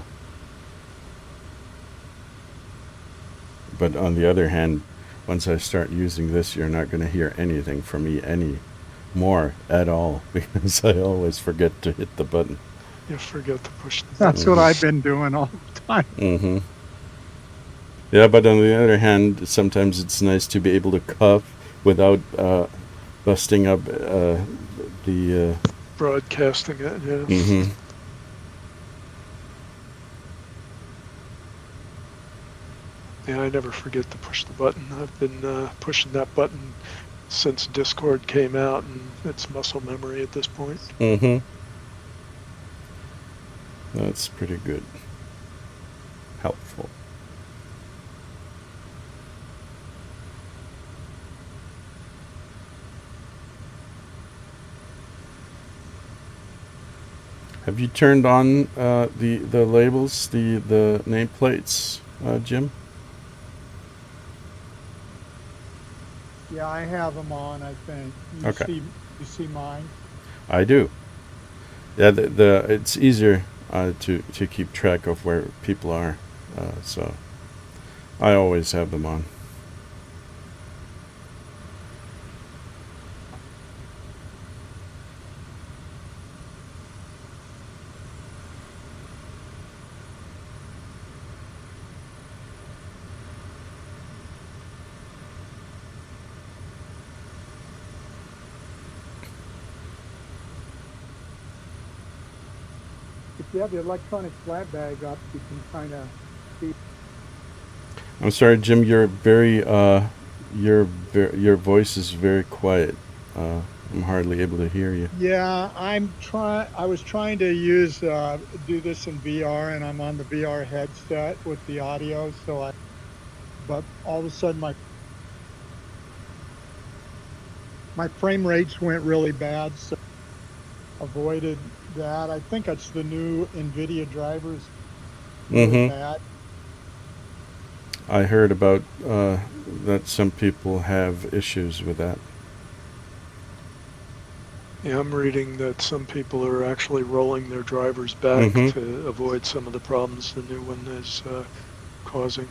But on the other hand, once I start using this, you're not going to hear anything from me anymore at all, because I always forget to hit the button. You forget to push the That's what I've been doing all the time. Mm-hmm. Yeah, but on the other hand, sometimes it's nice to be able to cough without busting up the... broadcasting it, yeah. Mm-hmm. Yeah, I never forget to push the button. I've been pushing that button since Discord came out, and it's muscle memory at this point. Mm-hmm. That's pretty good. Helpful. Have you turned on the labels, the nameplates, Jim? Yeah, I have them on, I think. Okay. You see mine? I do. Yeah, it's easier to keep track of where people are, so I always have them on. If you have the electronic flat bag up, you can kind of see. I'm sorry, Jim. You're very your voice is very quiet. I'm hardly able to hear you. Yeah, I was trying to do this in VR, and I'm on the VR headset with the audio, but all of a sudden my frame rates went really bad, so avoided that. I think it's the new NVIDIA drivers. Mm-hmm. Bad. I heard about that some people have issues with that. Yeah, I'm reading that some people are actually rolling their drivers back Mm-hmm. to avoid some of the problems the new one is causing.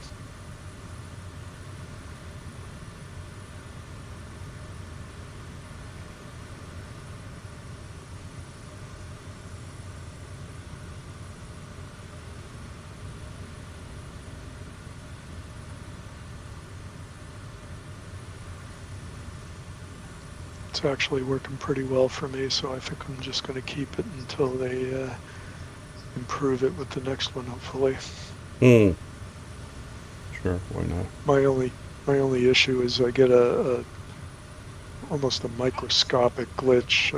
It's actually working pretty well for me, so I think I'm just going to keep it until they improve it with the next one, hopefully. Sure, why not? My only issue is I get almost a microscopic glitch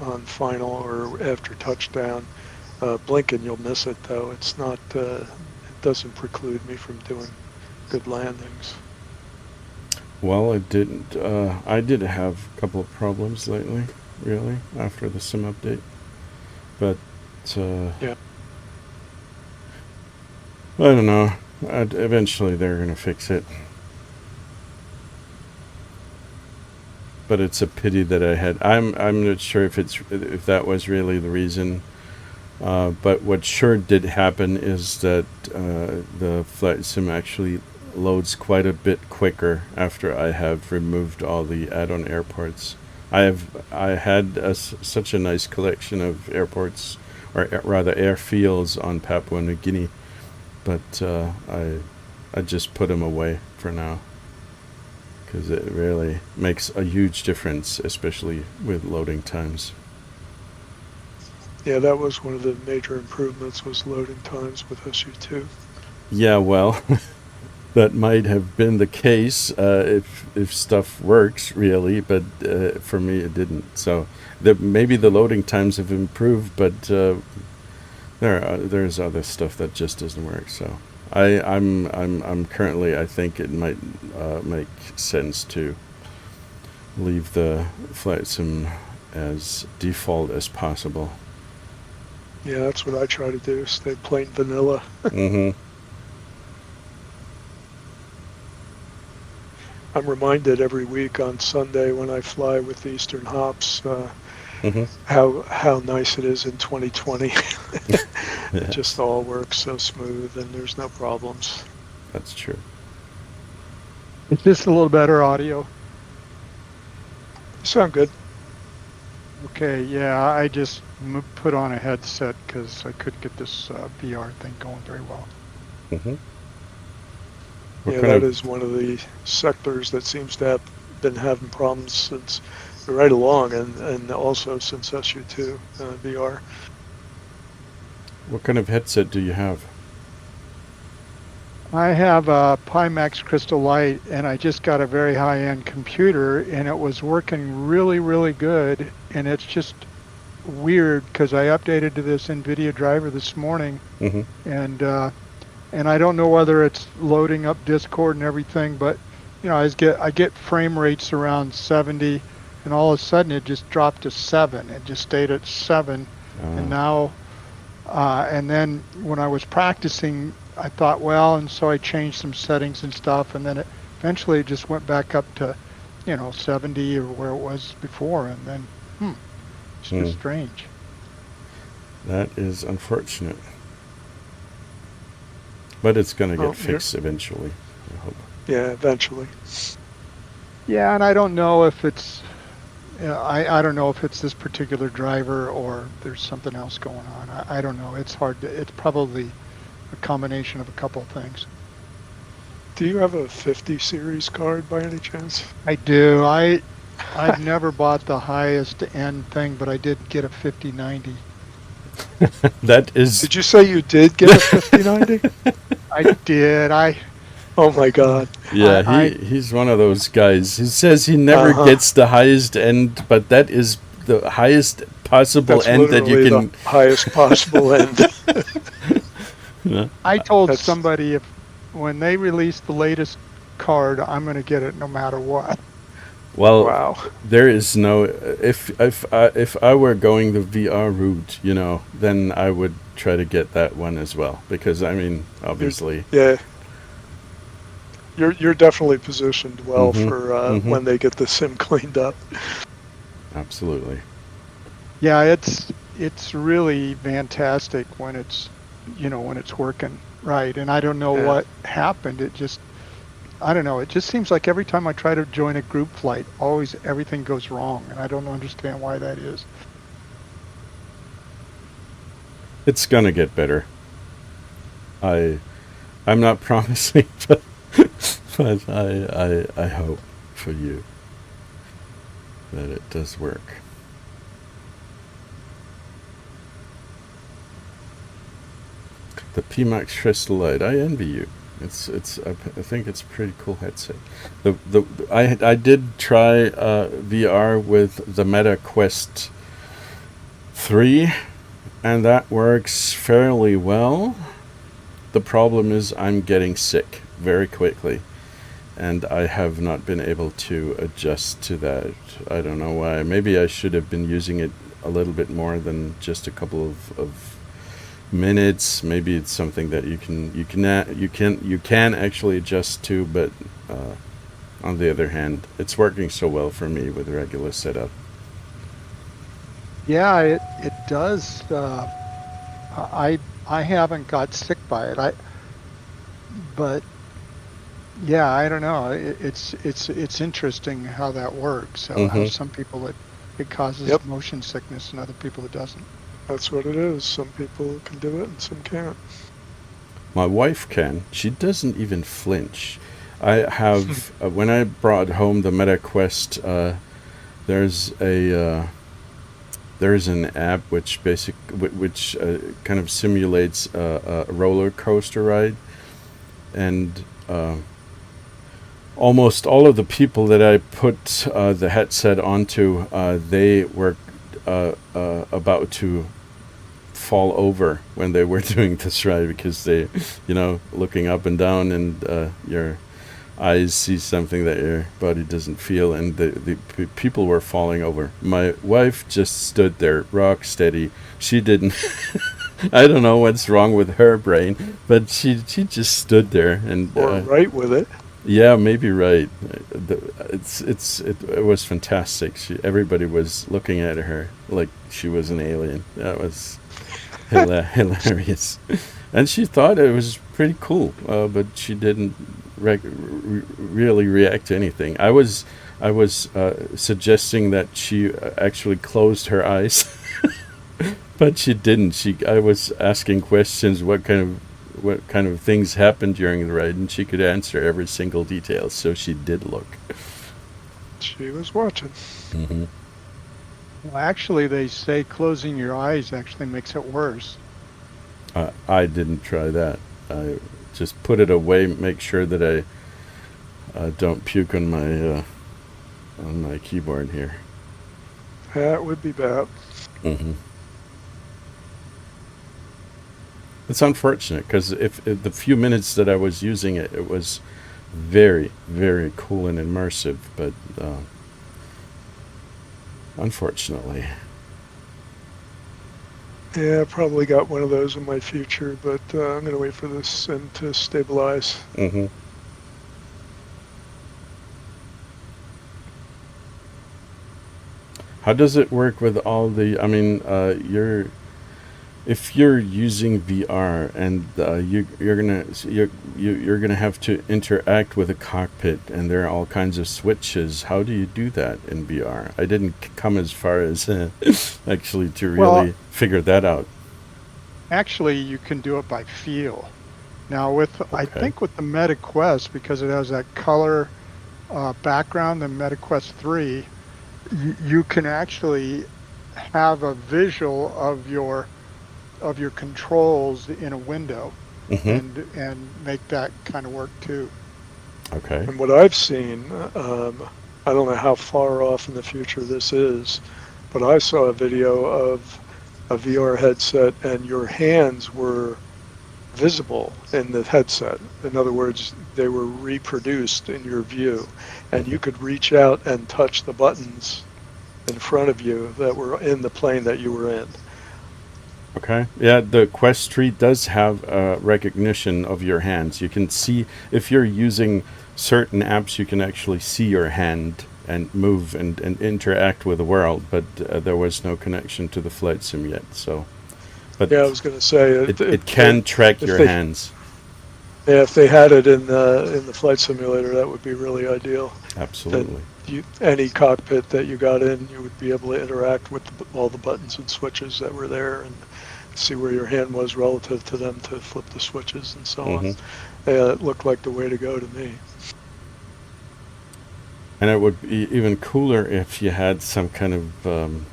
on final or after touchdown. Blinking, you'll miss it though. It's not. It doesn't preclude me from doing good landings. Well, it didn't. I did have a couple of problems lately, really, after the sim update. But Yeah. I don't know. Eventually, they're gonna fix it. But it's a pity that I had. I'm not sure if that was really the reason. But what sure did happen is that the flight sim actually loads quite a bit quicker after I have removed all the add-on airports. I had such a nice collection of airports, or rather airfields on Papua New Guinea, but I just put them away for now because it really makes a huge difference, especially with loading times. Yeah, that was one of the major improvements, was loading times with SU2. Yeah, well, that might have been the case if stuff works really, but for me it didn't. So maybe the loading times have improved, but there's other stuff that just doesn't work. So I'm currently, I think it might make sense to leave the flight sim as default as possible. Yeah, that's what I try to do. Stay plain vanilla. Mm-hmm. I'm reminded every week on Sunday when I fly with the Eastern Hops how nice it is in 2020. Yes. It just all works so smooth and there's no problems. That's true. Is this a little better audio? Sound good. Okay, yeah, I just put on a headset because I couldn't get this VR thing going very well. Mm-hmm. Yeah, that is one of the sectors that seems to have been having problems since right along, and also since SU2 VR. What kind of headset do you have? I have a Pimax Crystal Light, and I just got a very high-end computer, and it was working really, really good. And it's just weird because I updated to this NVIDIA driver this morning, and I don't know whether it's loading up Discord and everything, but you know, I get frame rates around 70, and all of a sudden it just dropped to 7. It just stayed at 7, and now, and then when I was practicing, I thought, well, and so I changed some settings and stuff, and then eventually it just went back up to, 70 or where it was before, and then, it's just strange. That is unfortunate. But it's going to get fixed eventually, I hope. Yeah, eventually. Yeah, and I don't know if it's, I don't know if it's this particular driver or there's something else going on. I don't know. It's hard to, it's probably a combination of a couple of things. Do you have a 50 series card by any chance? I do. I've never bought the highest end thing, but I did get a 5090. That is... Did you say you did get a 5090? I did. Oh my God. Yeah, he's one of those guys. He says he never gets the highest end, but that is the highest possible end that you can... The highest possible end. Yeah. I told somebody when they release the latest card, I'm going to get it no matter what. Well, wow. There is no... If I were going the VR route, then I would try to get that one as well. Because, I mean, obviously... Yeah. You're definitely positioned well for when they get the sim cleaned up. Absolutely. Yeah, it's really fantastic when it's when it's working right. And I don't know what happened. I don't know. It just seems like every time I try to join a group flight, always everything goes wrong, and I don't understand why that is. It's gonna get better. I'm not promising, but I hope for you. that it does work. The PMAX Crystal Light, I envy you. I think it's a pretty cool headset. I did try VR with the Meta Quest 3, and that works fairly well. The problem is I'm getting sick very quickly, and I have not been able to adjust to that. I don't know why. Maybe I should have been using it a little bit more than just a couple of minutes. Maybe it's something that you can actually adjust to, but on the other hand, it's working so well for me with a regular setup. Yeah, it does. I haven't got sick by it. But yeah, I don't know. It's interesting how that works. So how some people it causes motion sickness, and other people it doesn't. That's what it is. Some people can do it and some can't. My wife can. She doesn't even flinch. I have when I brought home the Meta Quest, there's an app which kind of simulates a roller coaster ride, and almost all of the people that I put the headset onto, they were about to fall over when they were doing this ride, because they, looking up and down, and your eyes see something that your body doesn't feel, and the people were falling over. My wife just stood there rock steady. She didn't I don't know what's wrong with her brain, but she just stood there and right with it. Yeah, maybe right. It was fantastic. Everybody was looking at her like she was an alien. That was hilarious, and she thought it was pretty cool. But she didn't really react to anything. I was suggesting that she actually closed her eyes, but she didn't. I was asking questions. What kind of things happened during the ride, and she could answer every single detail, so she did look. She was watching. Mm-hmm. Well, actually, they say closing your eyes actually makes it worse. I didn't try that. I just put it away, make sure that I don't puke on my keyboard here. That would be bad. Mm-hmm. It's unfortunate, because if the few minutes that I was using it, it was very, very cool and immersive, but unfortunately. Yeah, I probably got one of those in my future, but I'm going to wait for this sim to stabilize. Mm-hmm. How does it work with all the? I mean, if you're using VR and you're gonna have to interact with a cockpit, and there are all kinds of switches. How do you do that in VR? I didn't come as far as actually to really figure that out. Actually, you can do it by feel. Now, I think with the Meta Quest, because it has that color background, the Meta Quest 3, you can actually have a visual of your controls in a window, and make that kind of work too. Okay. And what I've seen, I don't know how far off in the future this is, but I saw a video of a VR headset, and your hands were visible in the headset. In other words, they were reproduced in your view, and you could reach out and touch the buttons in front of you that were in the plane that you were in. Okay. Yeah, the Quest 3 does have recognition of your hands. You can see, if you're using certain apps, you can actually see your hand and move and interact with the world, but there was no connection to the flight sim yet. So, but yeah, I was going to say it can track your hands. Yeah, if they had it in the flight simulator, that would be really ideal. Absolutely. Any cockpit that you got in, you would be able to interact with all the buttons and switches that were there, and see where your hand was relative to them to flip the switches and so on. Yeah, it looked like the way to go to me. And it would be even cooler if you had some kind of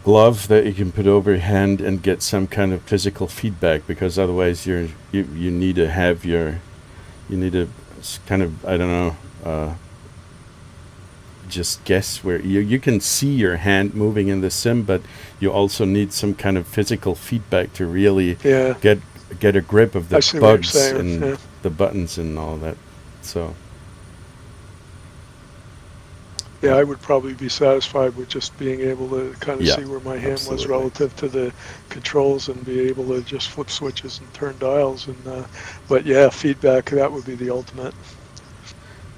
glove that you can put over your hand and get some kind of physical feedback, because otherwise you need to have you need to kind of, I don't know, just guess where you can see your hand moving in the sim, but you also need some kind of physical feedback to really get a grip of the bugs and the buttons and all that. So yeah, I would probably be satisfied with just being able to kind of see where my hand was relative to the controls and be able to just flip switches and turn dials. And but yeah, feedback, that would be the ultimate.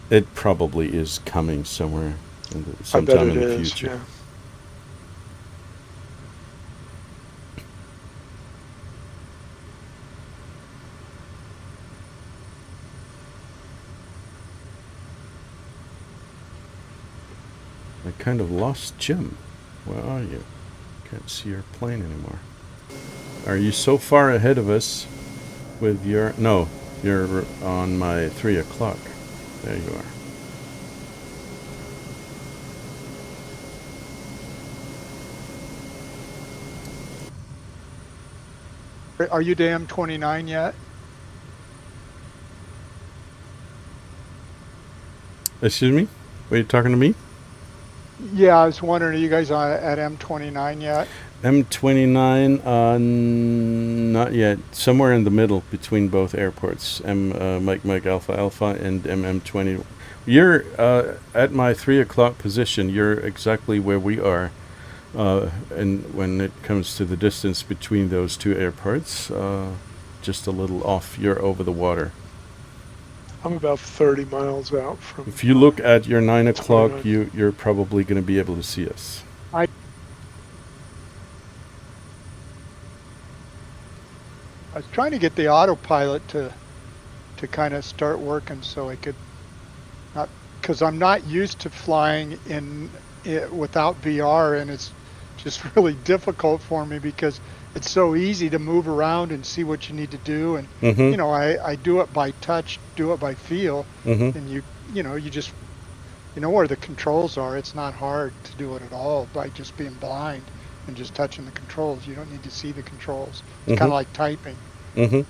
It probably is coming somewhere sometime in the future. Yeah. I kind of lost Jim. Where are you? Can't see your plane anymore. Are you so far ahead of us with your... No, you're on my 3 o'clock. There you are. Are you to M29 yet? Excuse me? Were you talking to me? Yeah, I was wondering, are you guys at M29 yet? M29, not yet. Somewhere in the middle between both airports, Mike Alpha Alpha and MM20. You're at my 3 o'clock position. You're exactly where we are, and when it comes to the distance between those two airports, just a little off. You're over the water. I'm about 30 miles out from... If you look at your 9 o'clock, you're probably going to be able to see us. I was trying to get the autopilot to kind of start working so I could not, because I'm not used to flying without VR, and it's just really difficult for me because it's so easy to move around and see what you need to do, and you know, I do it by touch, do it by feel, and you just know where the controls are. It's not hard to do it at all by just being blind and just touching the controls. You don't need to see the controls. It's kind of like typing. It's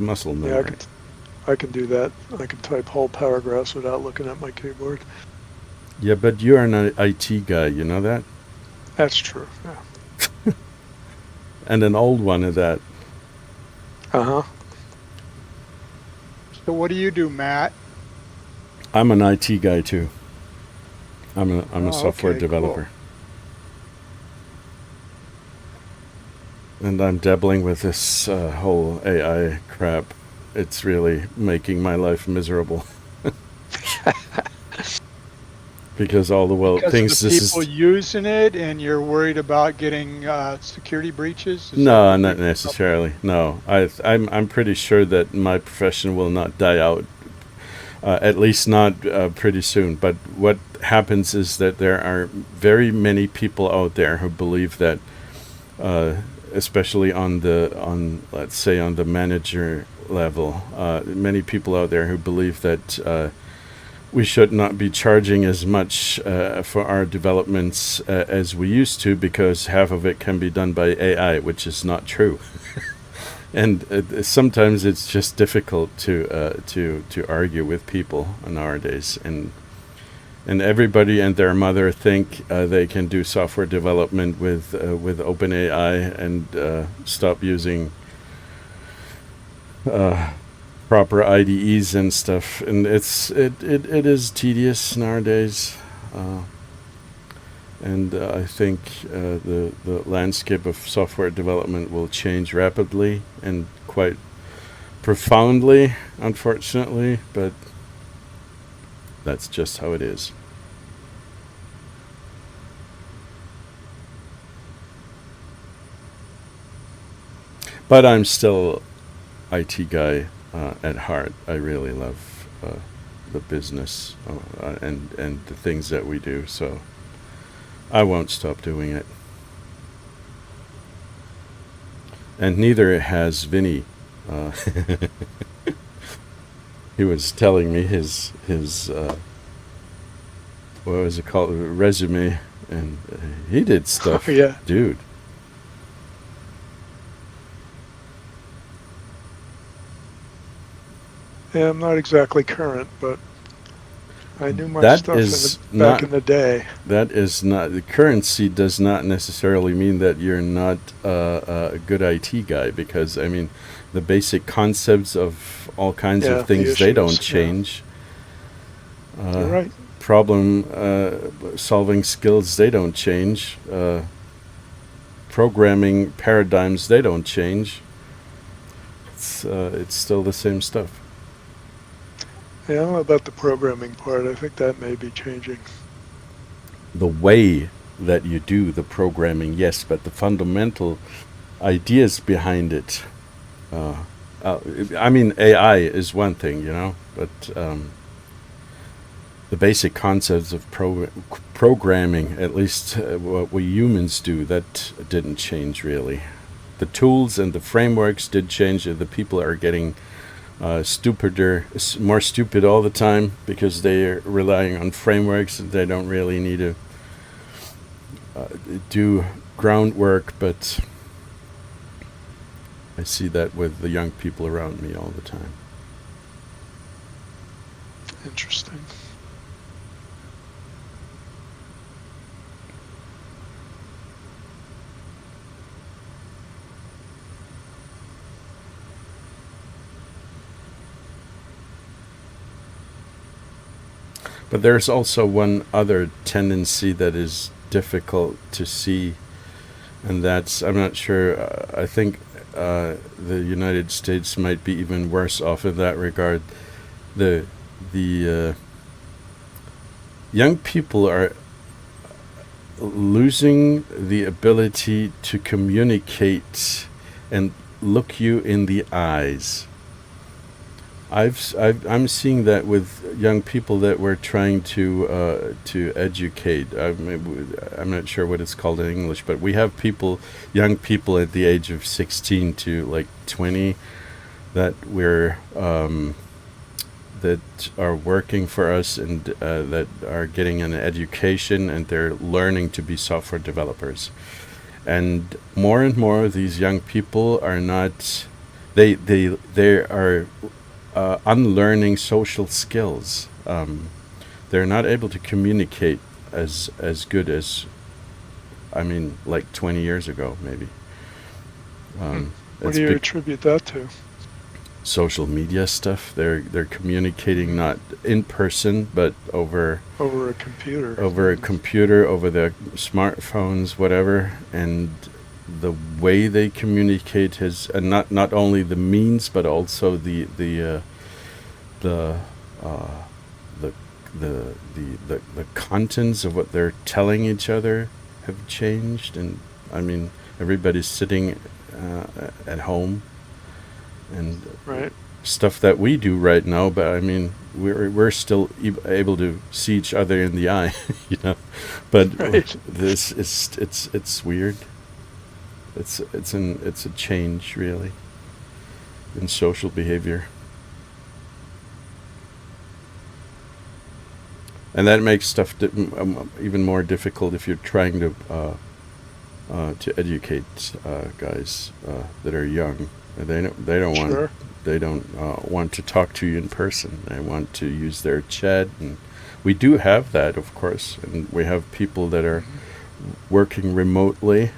muscle memory. Yeah, I can do that. I can type whole paragraphs without looking at my keyboard. Yeah, but you're an IT guy, you know that? That's true, yeah. And an old one at that. Uh-huh. So what do you do, Matt? I'm an IT guy too. I'm a software developer. Cool. And I'm dabbling with this whole AI crap. It's really making my life miserable. Because all the things the people using it, and you're worried about getting security breaches? No, not necessarily. No, I'm pretty sure that my profession will not die out. At least not pretty soon. But what happens is that there are very many people out there who believe that, especially let's say on the manager level, many people out there who believe that we should not be charging as much for our developments as we used to, because half of it can be done by AI, which is not true. And sometimes it's just difficult to argue with people nowadays, and everybody and their mother think they can do software development with OpenAI and stop using proper IDEs and stuff, and it is tedious nowadays, and I think the landscape of software development will change rapidly and quite profoundly, unfortunately, but that's just how it is. But I'm still IT guy at heart. I really love the business and the things that we do, so I won't stop doing it. And neither has Vinny. He was telling me his what was it called, resume, and he did stuff. Oh, yeah. Dude. Yeah, I'm not exactly current, but I knew my That stuff is back not- in the day. That is not, the currency does not necessarily mean that you're not a good IT guy, because I mean the basic concepts of all kinds Yeah, of things, the they don't issues, yeah. change. You're right. Problem solving skills, they don't change. Programming paradigms, they don't change. It's still the same stuff. Yeah, I don't know about the programming part. I think that may be changing. The way that you do the programming, yes, but the fundamental ideas behind it. I mean, AI is one thing, you know, but the basic concepts of programming, at least what we humans do, that didn't change really. The tools and the frameworks did change. The people are getting more stupid all the time, because they're relying on frameworks and they don't really need to do groundwork. But I see that with the young people around me all the time. Interesting. But there's also one other tendency that is difficult to see, and that's, I'm not sure, I think the United States might be even worse off in that regard. The young people are losing the ability to communicate and look you in the eyes. I'm seeing that with young people that we're trying to educate. I'm not sure what it's called in English, but we have young people at the age of 16 to like 20 that that are working for us, and that are getting an education, and they're learning to be software developers. And more of these young people are not. They are unlearning social skills. They're not able to communicate as good as, I mean, like 20 years ago, maybe. What do you attribute that to? Social media stuff. They're communicating not in person, but over a computer. Over the smartphones, whatever. And the way they communicate has, and not only the means, but also the contents of what they're telling each other have changed. And I mean, everybody's sitting at home, and right. Stuff that we do right now, but I mean, we're still able to see each other in the eye, you know. But right. This is it's weird. It's a change, really, in social behavior, and that makes stuff even more difficult if you're trying to educate guys that are young. They don't Sure. want to talk to you in person. They want to use their chat, and we do have that, of course, and we have people that are working remotely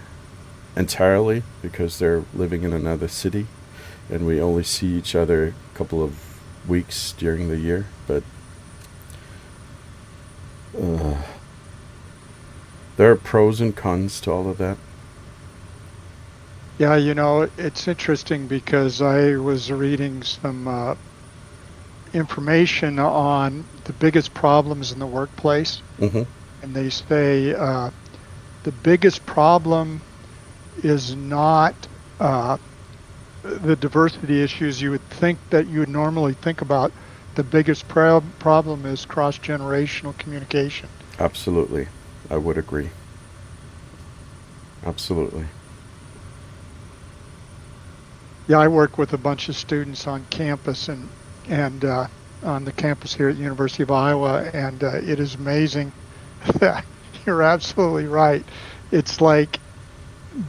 entirely because they're living in another city, and we only see each other a couple of weeks during the year. But there are pros and cons to all of that. Yeah, you know, it's interesting because I was reading some information on the biggest problems in the workplace, Mm-hmm. and they say the biggest problem is not the diversity issues you would think that you would normally think about. The biggest problem is cross-generational communication. Absolutely. I would agree. Absolutely. Yeah, I work with a bunch of students on campus, and on the campus here at the University of Iowa, and it is amazing. You're absolutely right. It's like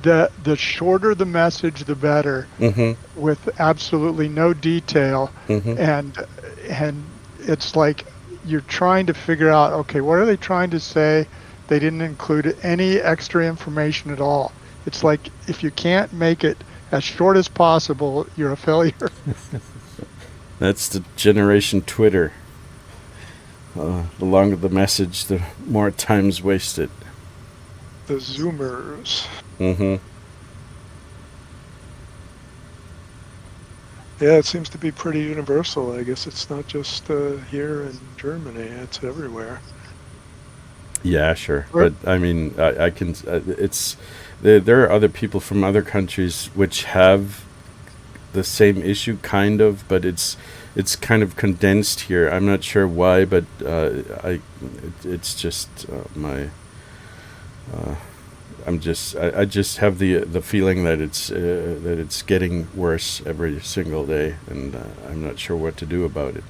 the shorter the message, the better, with absolutely no detail, and it's like you're trying to figure out, okay, what are they trying to say? They didn't include any extra information at all. It's like if you can't make it as short as possible, you're a failure. That's the generation Twitter. The longer the message, the more time's wasted. The Zoomers. Yeah, it seems to be pretty universal. I guess it's not just here in Germany; it's everywhere. Yeah, sure. But I mean, I can. It's there are other people from other countries which have the same issue, kind of, but it's kind of condensed here. I'm not sure why, but it's just my. I just have the feeling that it's getting worse every single day, and I'm not sure what to do about it.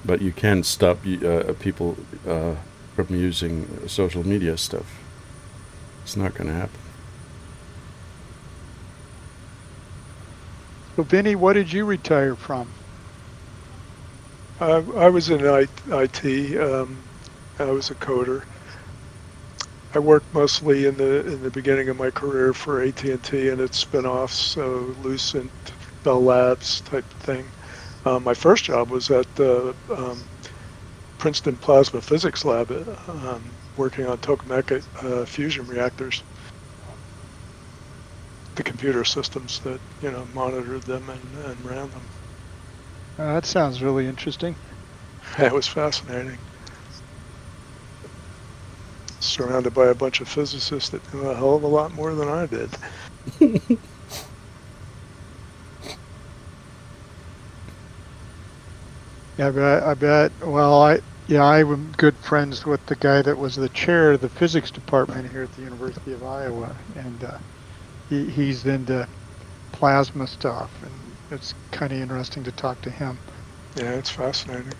But you can't stop people from using social media stuff. It's not going to happen. So, Vinny, what did you retire from? I was in IT. I was a coder. I worked mostly in the beginning of my career for AT&T and its spin-offs, so Lucent, Bell Labs type of thing. My first job was at the Princeton Plasma Physics Lab, working on tokamak fusion reactors. The computer systems that monitored them and ran them. That sounds really interesting. It was fascinating. Surrounded by a bunch of physicists that knew a hell of a lot more than I did. Yeah, I bet. Well, I'm good friends with the guy that was the chair of the physics department here at the University of Iowa, and he's into plasma stuff, and it's kind of interesting to talk to him. Yeah, it's fascinating.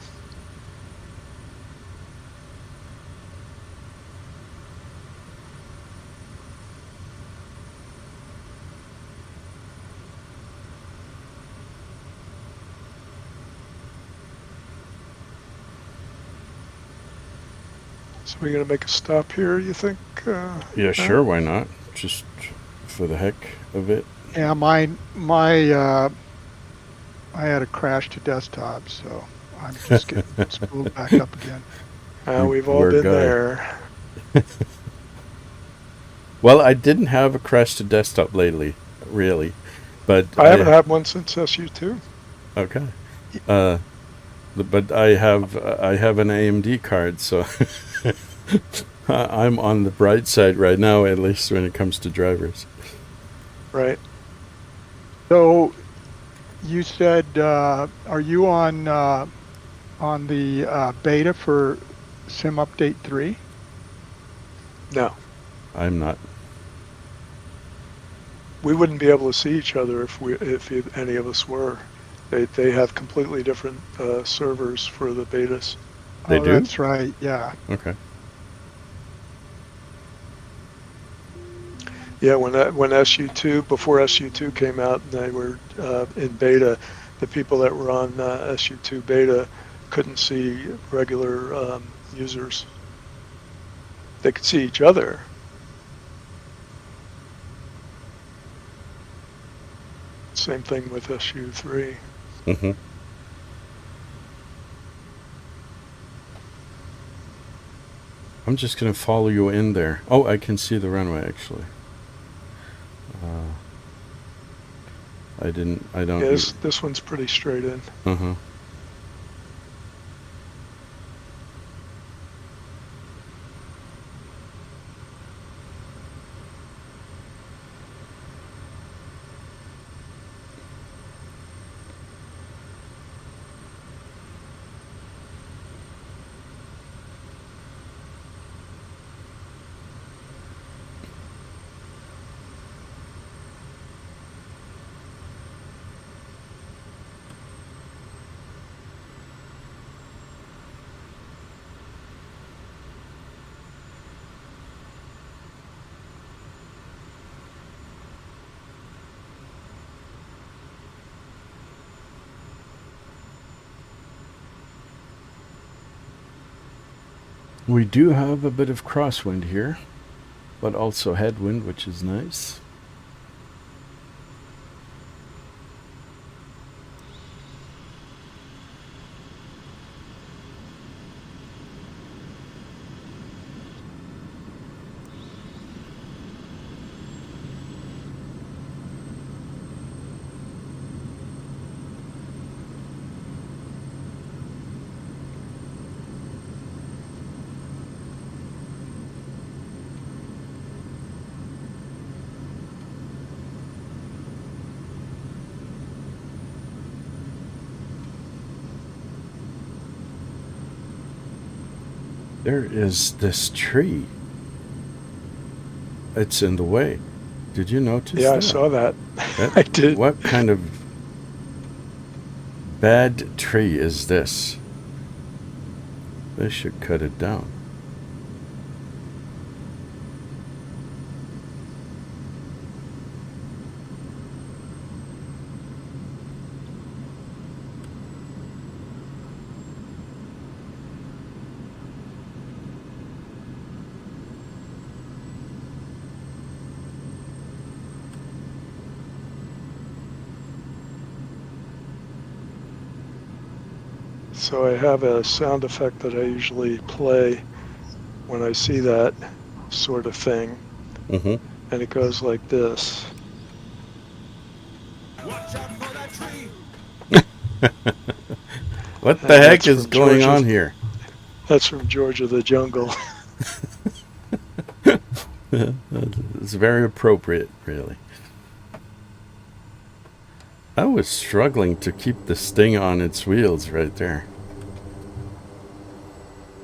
So we're going to make a stop here, you think? Yeah, sure, why not? Just for the heck of it. Yeah, I had a crash to desktop, so I'm just getting spooled back up again. We've all been there. Well, I didn't have a crash to desktop lately, really, but I haven't had one since SU2. Okay, but I have an AMD card, so I'm on the bright side right now, at least when it comes to drivers. Right. So, you said, are you on the beta for Sim Update 3? No. I'm not. We wouldn't be able to see each other if any of us were. They have completely different servers for the betas. They do? That's right, yeah. Okay. Yeah, when SU2, before SU2 came out and they were in beta, the people that were on SU2 beta couldn't see regular users. They could see each other. Same thing with SU3. Mm-hmm. I'm just going to follow you in there. Oh, I can see the runway, actually. I don't... Yeah, this one's pretty straight in. Uh-huh. We do have a bit of crosswind here, but also headwind, which is nice. There is this tree. It's in the way. Did you notice that? Yeah, I saw that. I did. What kind of bad tree is this? They should cut it down. So I have a sound effect that I usually play when I see that sort of thing. Mm-hmm. And it goes like this. Watch out for that tree. What the And heck that's is from going Georgia. on here? That's from Georgia the Jungle. It's very appropriate, really. I was struggling to keep this thing on its wheels right there.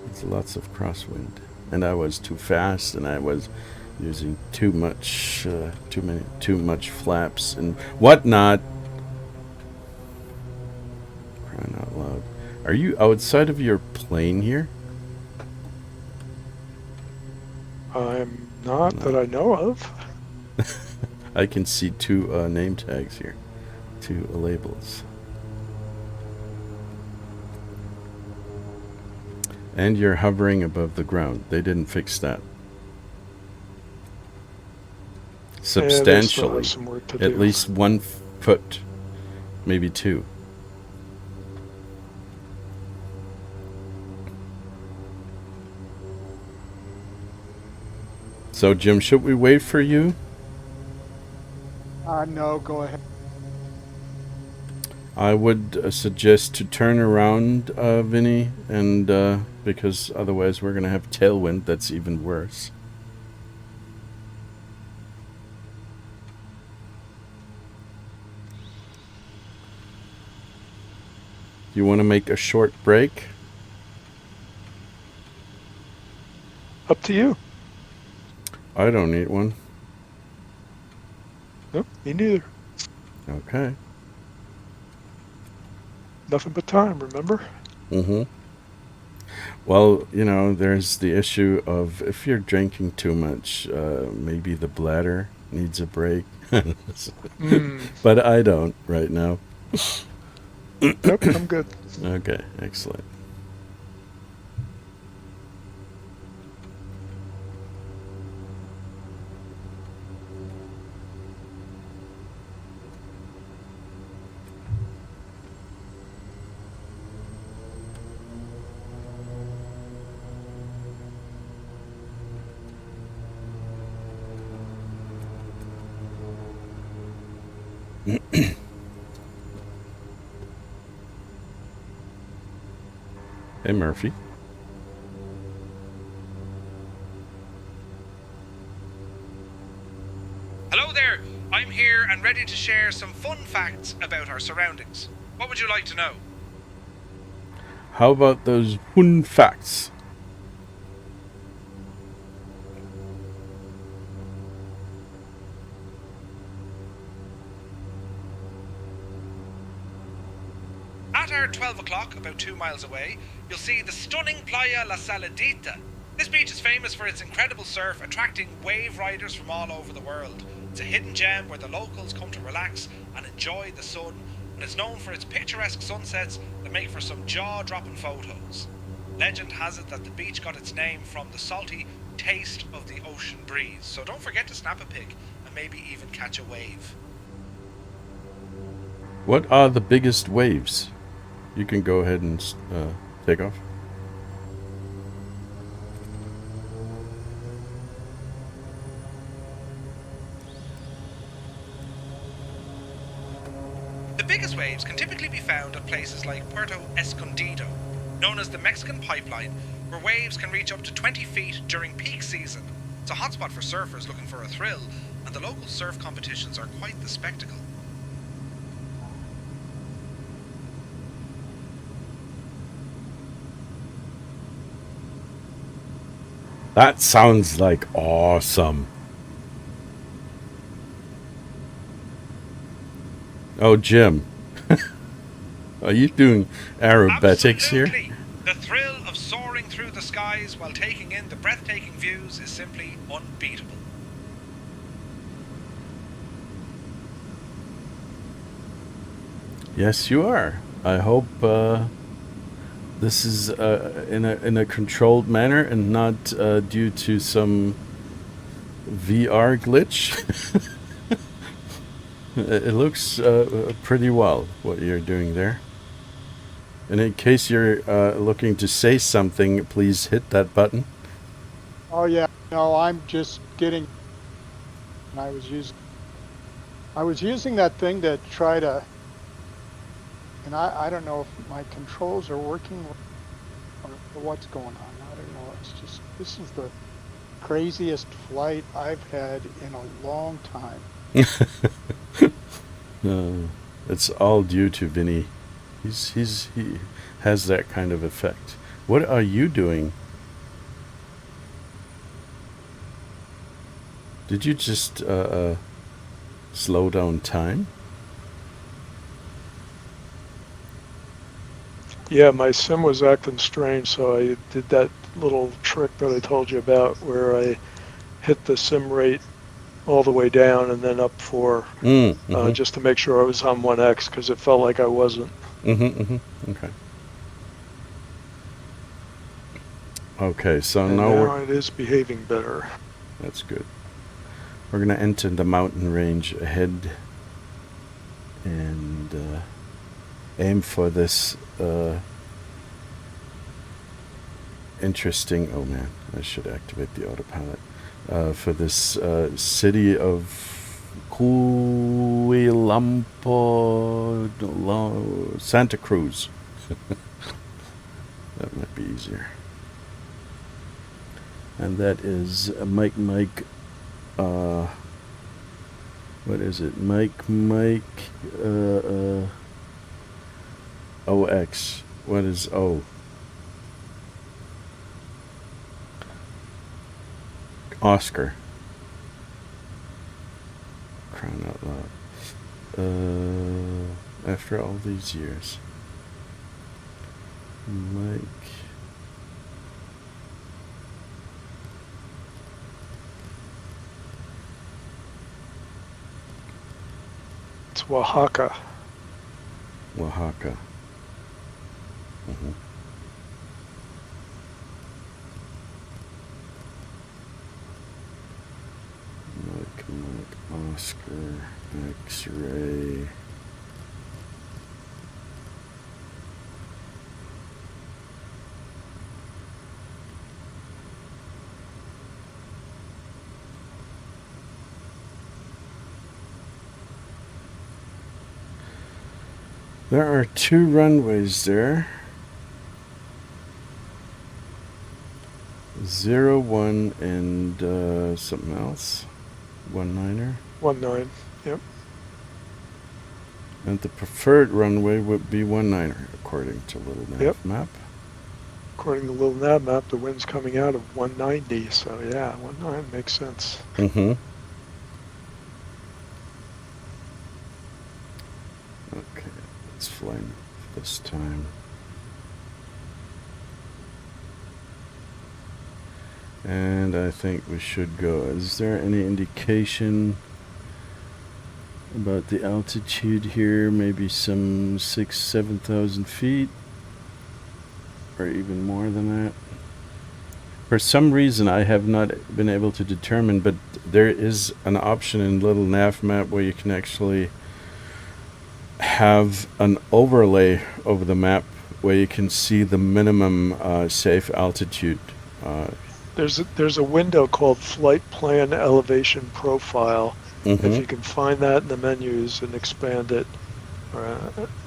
There's lots of crosswind, and I was too fast, and I was using too much flaps and whatnot. Crying out loud! Are you outside of your plane here? I'm not that I know of. I can see two name tags here. Two labels. And you're hovering above the ground. They didn't fix that. Substantially. Yeah, they still have some work to At do. least 1 foot. Maybe 2. So, Jim, should we wait for you? No, go ahead. I would suggest to turn around, Vinny, and because otherwise we're going to have tailwind that's even worse. You want to make a short break? Up to you. I don't need one. Nope, me neither. Okay. Nothing but time, remember? Mm-hmm. Well, you know, there's the issue of if you're drinking too much, maybe the bladder needs a break. But I don't right now. Nope, I'm good. Okay, excellent. Hey, Murphy. Hello there, I'm here and ready to share some fun facts about our surroundings. What would you like to know? How about those fun facts? At our 12 o'clock, about 2 miles away, you'll see the stunning Playa La Saladita. This beach is famous for its incredible surf, attracting wave riders from all over the world. It's a hidden gem where the locals come to relax and enjoy the sun, and it's known for its picturesque sunsets that make for some jaw-dropping photos. Legend has it that the beach got its name from the salty taste of the ocean breeze, so don't forget to snap a pic and maybe even catch a wave. What are the biggest waves? You can go ahead and take off. The biggest waves can typically be found at places like Puerto Escondido, known as the Mexican Pipeline, where waves can reach up to 20 feet during peak season. It's a hotspot for surfers looking for a thrill, and the local surf competitions are quite the spectacle. That sounds like awesome. Oh, Jim. Are you doing aerobatics here? Absolutely. The thrill of soaring through the skies while taking in the breathtaking views is simply unbeatable. Yes, you are. I hope this is in a controlled manner and not due to some VR glitch. It looks pretty well what you're doing there. And in case you're looking to say something, please hit that button. Oh yeah, no, I'm just getting. And I was using that thing to try to. And I don't know if my controls are working or what's going on. I don't know. It's just, this is the craziest flight I've had in a long time. It's all due to Vinny. He has that kind of effect. What are you doing? Did you just slow down time? Yeah, my sim was acting strange, so I did that little trick that I told you about where I hit the sim rate all the way down and then up for just to make sure I was on 1x because it felt like I wasn't. Okay. Okay, so And now it is behaving better. that's good. We're gonna enter the mountain range ahead and aim for this interesting. Oh man, I should activate the autopilot for this city of Cuilampo, Santa Cruz. That might be easier. And that is Mike. What is it? Mike. OX. What is O? Oscar. Crying out loud. After all these years. Mike. It's Oaxaca. Oaxaca. Mike, Oscar, X-ray. There are 2 runways there. 01 and something else. 19er. 19, yep. And the preferred runway would be 19er, according to Little Nav Map. According to Little Nav Map, the wind's coming out of 190, so yeah, 19 makes sense. Okay, let's fly this time. And I think we should go. Is there any indication about the altitude here? Maybe some 6,000-7,000 feet. or even more than that. For some reason, I have not been able to determine, but there is an option in Little Nav Map where you can actually have an overlay over the map where you can see the minimum safe altitude. There's a window called Flight Plan Elevation Profile. If you can find that in the menus and expand it,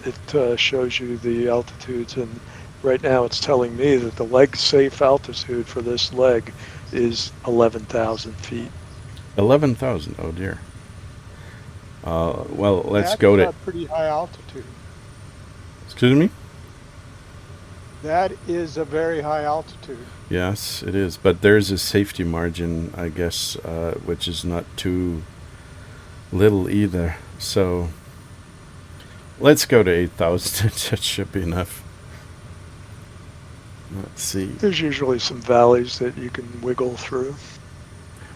it shows you the altitudes. And right now it's telling me that the leg safe altitude for this leg is 11,000 feet. 11,000, oh dear. Well, let's go That's to... a pretty high altitude. Excuse me? That is a very high altitude. Yes, it is. But there's a safety margin, I guess, which is not too little either. So let's go to 8,000. That should be enough. Let's see. There's usually some valleys that you can wiggle through.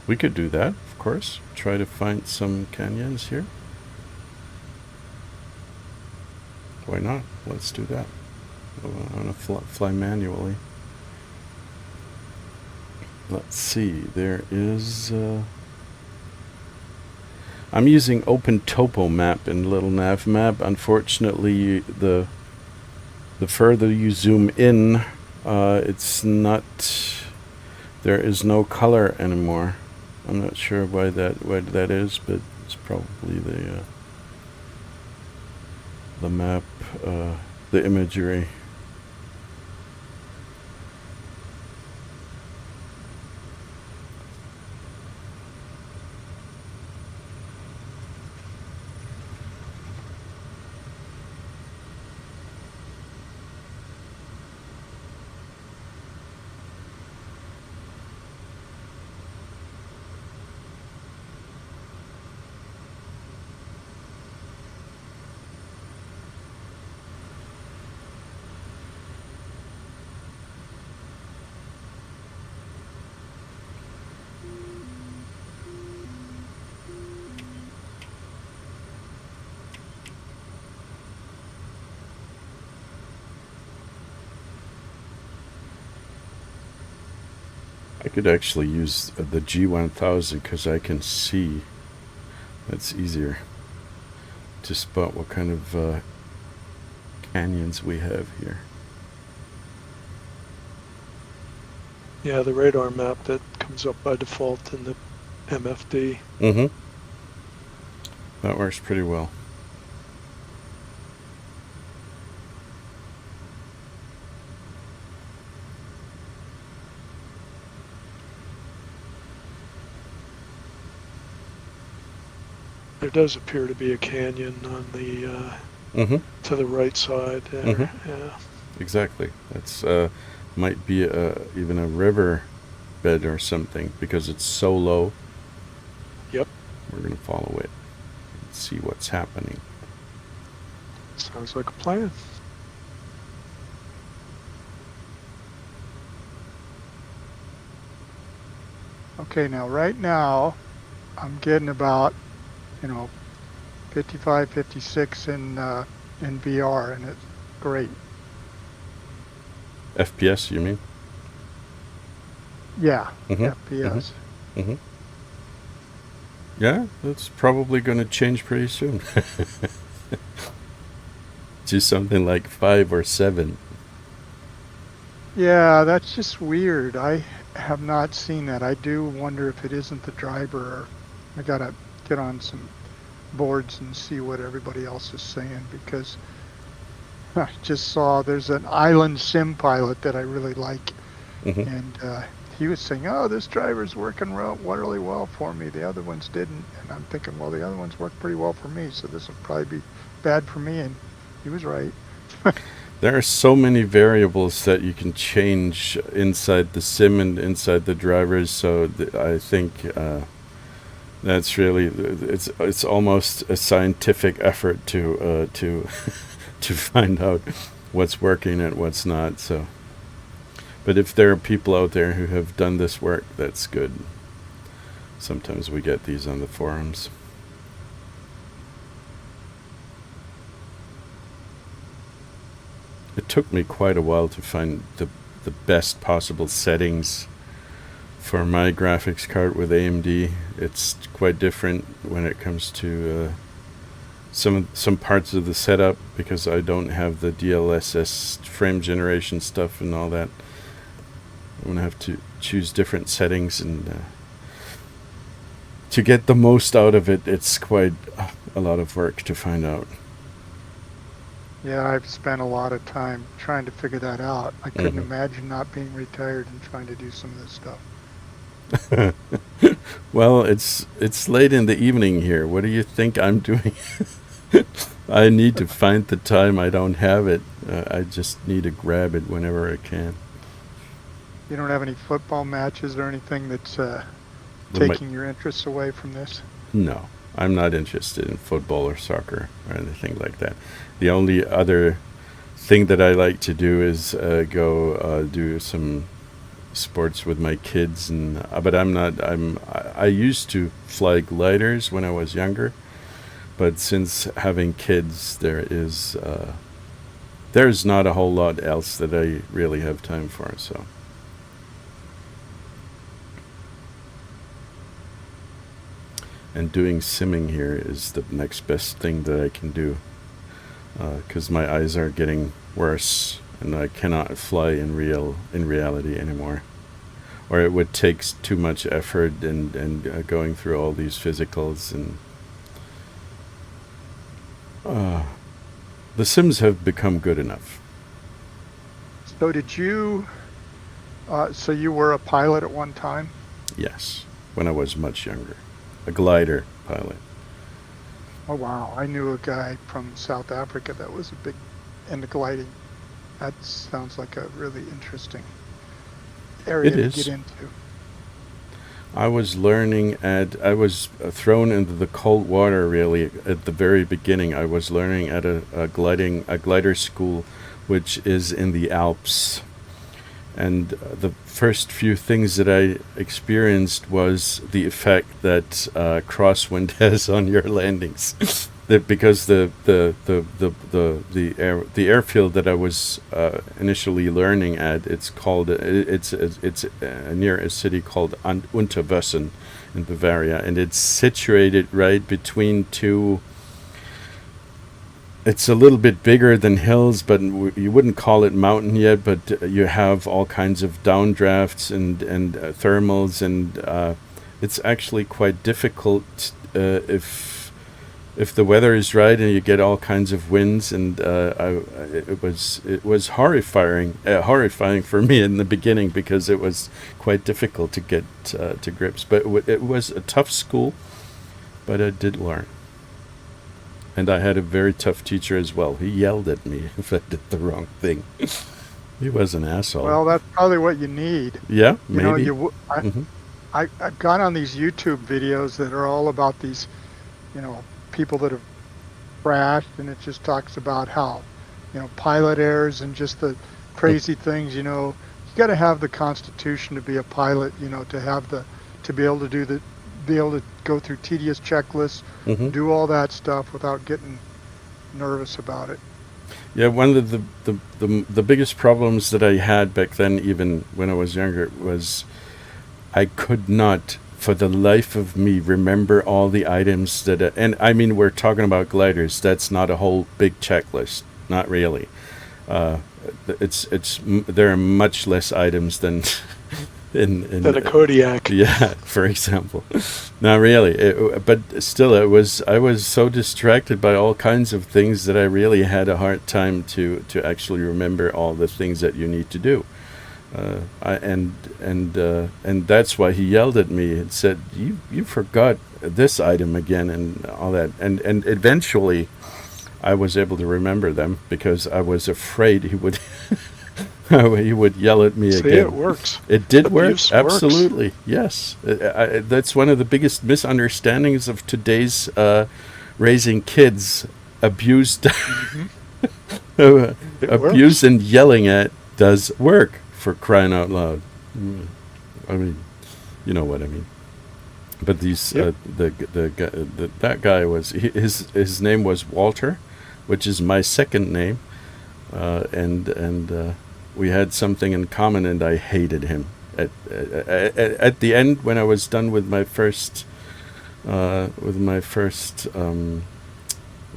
We could do that, of course. Try to find some canyons here. Why not? Let's do that. I'm going to fly manually. Let's see. There is... I'm using Open Topo Map in Little Nav Map. Unfortunately, the further you zoom in, it's not... There is no color anymore. I'm not sure why that is, but it's probably the map, the imagery. I could actually use the G1000 because I can see. That's easier to spot what kind of canyons we have here. Yeah, the radar map that comes up by default in the MFD. That works pretty well. There does appear to be a canyon on the to the right side there. Yeah. Exactly. That's might be even a river bed or something because it's so low. Yep. We're going to follow it and see what's happening. Sounds like a plan. Okay, now right now I'm getting about 55, 56 in VR, and it's great. FPS, you mean? Yeah, FPS. Yeah, that's probably going to change pretty soon. To something like 5 or 7. Yeah, that's just weird. I have not seen that. I do wonder if it isn't the driver. Or I gotta get on some boards and see what everybody else is saying, because I just saw there's an island sim pilot that I really like, and he was saying, "Oh, this driver's working really well for me. The other ones didn't." And I'm thinking, well, the other ones worked pretty well for me, so this will probably be bad for me. And he was right. There are so many variables that you can change inside the sim and inside the drivers. So I think that's really it's almost a scientific effort to to find out what's working and what's not. So, but if there are people out there who have done this work, that's good. Sometimes we get these on the forums. it took me quite a while to find the best possible settings for my graphics card with AMD. It's quite different when it comes to some parts of the setup, because I don't have the DLSS frame generation stuff and all that. I'm gonna have to choose different settings, and to get the most out of it, it's quite a lot of work to find out. Yeah, I've spent a lot of time trying to figure that out. I couldn't imagine not being retired and trying to do some of this stuff. Well, it's late in the evening here. What do you think I'm doing? I need to find the time. I don't have it. I just need to grab it whenever I can. You don't have any football matches or anything that's taking your interests away from this? No, I'm not interested in football or soccer or anything like that. The only other thing that I like to do is go do some sports with my kids, and but I used to fly gliders when I was younger, but since having kids, there's not a whole lot else that I really have time for. So. And doing simming here is the next best thing that I can do, because my eyes are getting worse and I cannot fly in reality anymore, or it would take too much effort and going through all these physicals, and the sims have become good enough. So did you? So you were a pilot at one time? Yes, when I was much younger. A glider pilot. Oh wow! I knew a guy from South Africa that was a big into gliding. That sounds like a really interesting area to get into. I was thrown into the cold water really at the very beginning. I was learning at a glider school, which is in the Alps. And the first few things that I experienced was the effect that crosswind has on your landings, because the airfield that I was initially learning at, it's near a city called Unterwössen in Bavaria, and it's situated right between two. It's a little bit bigger than hills, but you wouldn't call it mountain yet. But you have all kinds of downdrafts and thermals, and it's actually quite difficult if the weather is right and you get all kinds of winds. And it was horrifying for me in the beginning, because it was quite difficult to get to grips. But it was a tough school, but I did learn. And I had a very tough teacher as well. He yelled at me if I did the wrong thing. He was an asshole. Well, that's probably what you need. Yeah, maybe. I've gone on these YouTube videos that are all about these, people that have crashed, and it just talks about how, pilot errors and just the crazy things. You got to have the constitution to be a pilot. To be able to go through tedious checklists, do all that stuff without getting nervous about it. Yeah, one of the biggest problems that I had back then, even when I was younger, was I could not, for the life of me, remember all the items that. And I mean, we're talking about gliders. That's not a whole big checklist. Not really. There are much less items than. Than a Kodiak. Yeah, for example. Not really. But still, I was so distracted by all kinds of things that I really had a hard time to actually remember all the things that you need to do. And that's why he yelled at me and said, "You forgot this item again," and all that. And eventually, I was able to remember them, because I was afraid he would. He would yell at me again. See, it works. It did Abuse work. Absolutely. Yes. That's one of the biggest misunderstandings of today's raising kids. Abuse and yelling at does work, for crying out loud. I mean, you know what I mean. But these that guy was his name was Walter, which is my second name. and we had something in common, and I hated him. At the end, when I was done with my first, what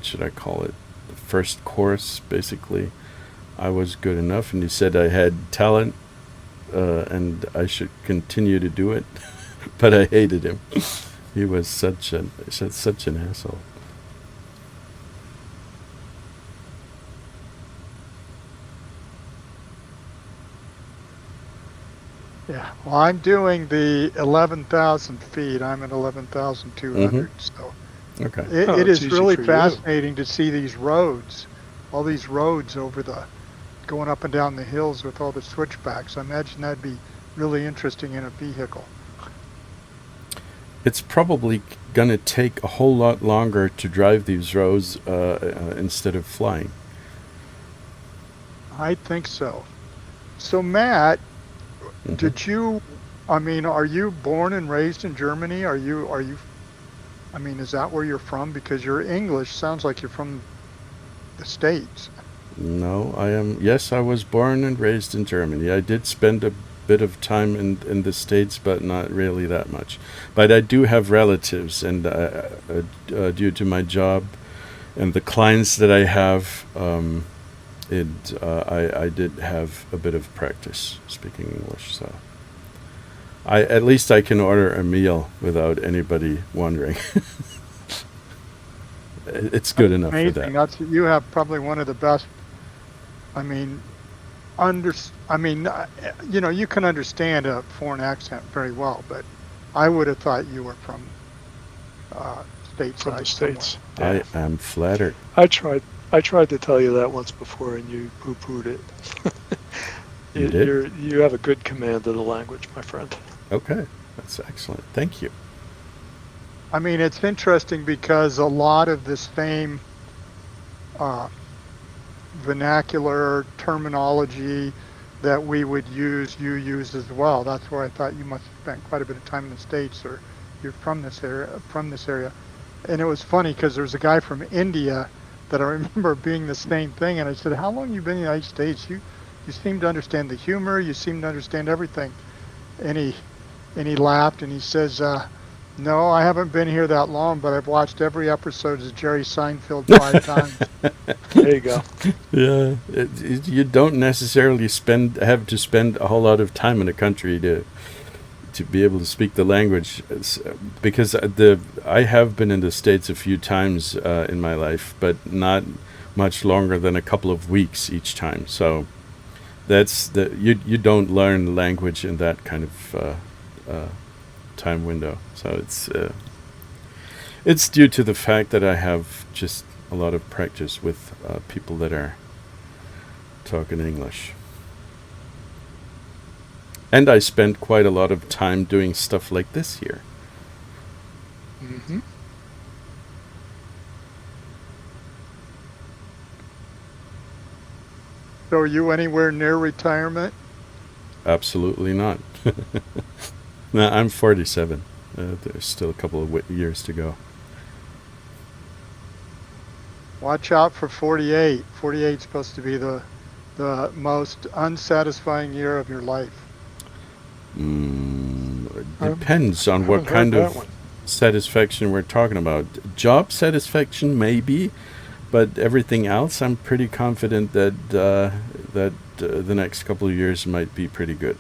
should I call it? The first course, basically, I was good enough, and he said I had talent, and I should continue to do it, but I hated him. He was such an asshole. Yeah. Well, I'm doing the 11,000 feet. I'm at 11,200. So Okay. it is easy really for you. fascinating to see these roads, all these roads going up and down the hills with all the switchbacks. I imagine that'd be really interesting in a vehicle. It's probably going to take a whole lot longer to drive these roads instead of flying. I think so. So, Matt, Mhm. did you? I mean, are you born and raised in Germany? Are you? I mean, is that where you're from? Because your English sounds like you're from the States. No, I am. Yes, I was born and raised in Germany. I did spend a bit of time in the States, but not really that much. But I do have relatives, and due to my job and the clients that I have, I did have a bit of practice speaking English. So at least I can order a meal without anybody wondering. It's good enough for Amazing. that. You have probably one of the best. I mean, you can understand a foreign accent very well, but I would have thought you were from stateside. From the States. I am flattered. I tried to tell you that once before, and you poo-pooed it. You did? You have a good command of the language, my friend. Okay, that's excellent. Thank you. I mean, it's interesting because a lot of the same vernacular terminology that we would use, you use as well. That's where I thought you must have spent quite a bit of time in the States, or you're from this area. And it was funny because there's a guy from India that I remember being the same thing, and I said, "How long have you been in the United States? You seem to understand the humor. You seem to understand everything." And he laughed and he says, "No, I haven't been here that long, but I've watched every episode of Jerry Seinfeld 5 times." There you go. Yeah, you don't necessarily have to spend a whole lot of time in a country to be able to speak the language, because I have been in the States a few times in my life, but not much longer than a couple of weeks each time. So that's you don't learn the language in that kind of time window. So it's due to the fact that I have just a lot of practice with people that are talking English. And I spent quite a lot of time doing stuff like this here. Mm-hmm. So are you anywhere near retirement? Absolutely not. No, I'm 47. There's still a couple of years to go. Watch out for 48. 48 is supposed to be the most unsatisfying year of your life. It depends on what haven't kind heard of that one. satisfaction we're talking about. Job satisfaction, maybe, but everything else, I'm pretty confident that the next couple of years might be pretty good.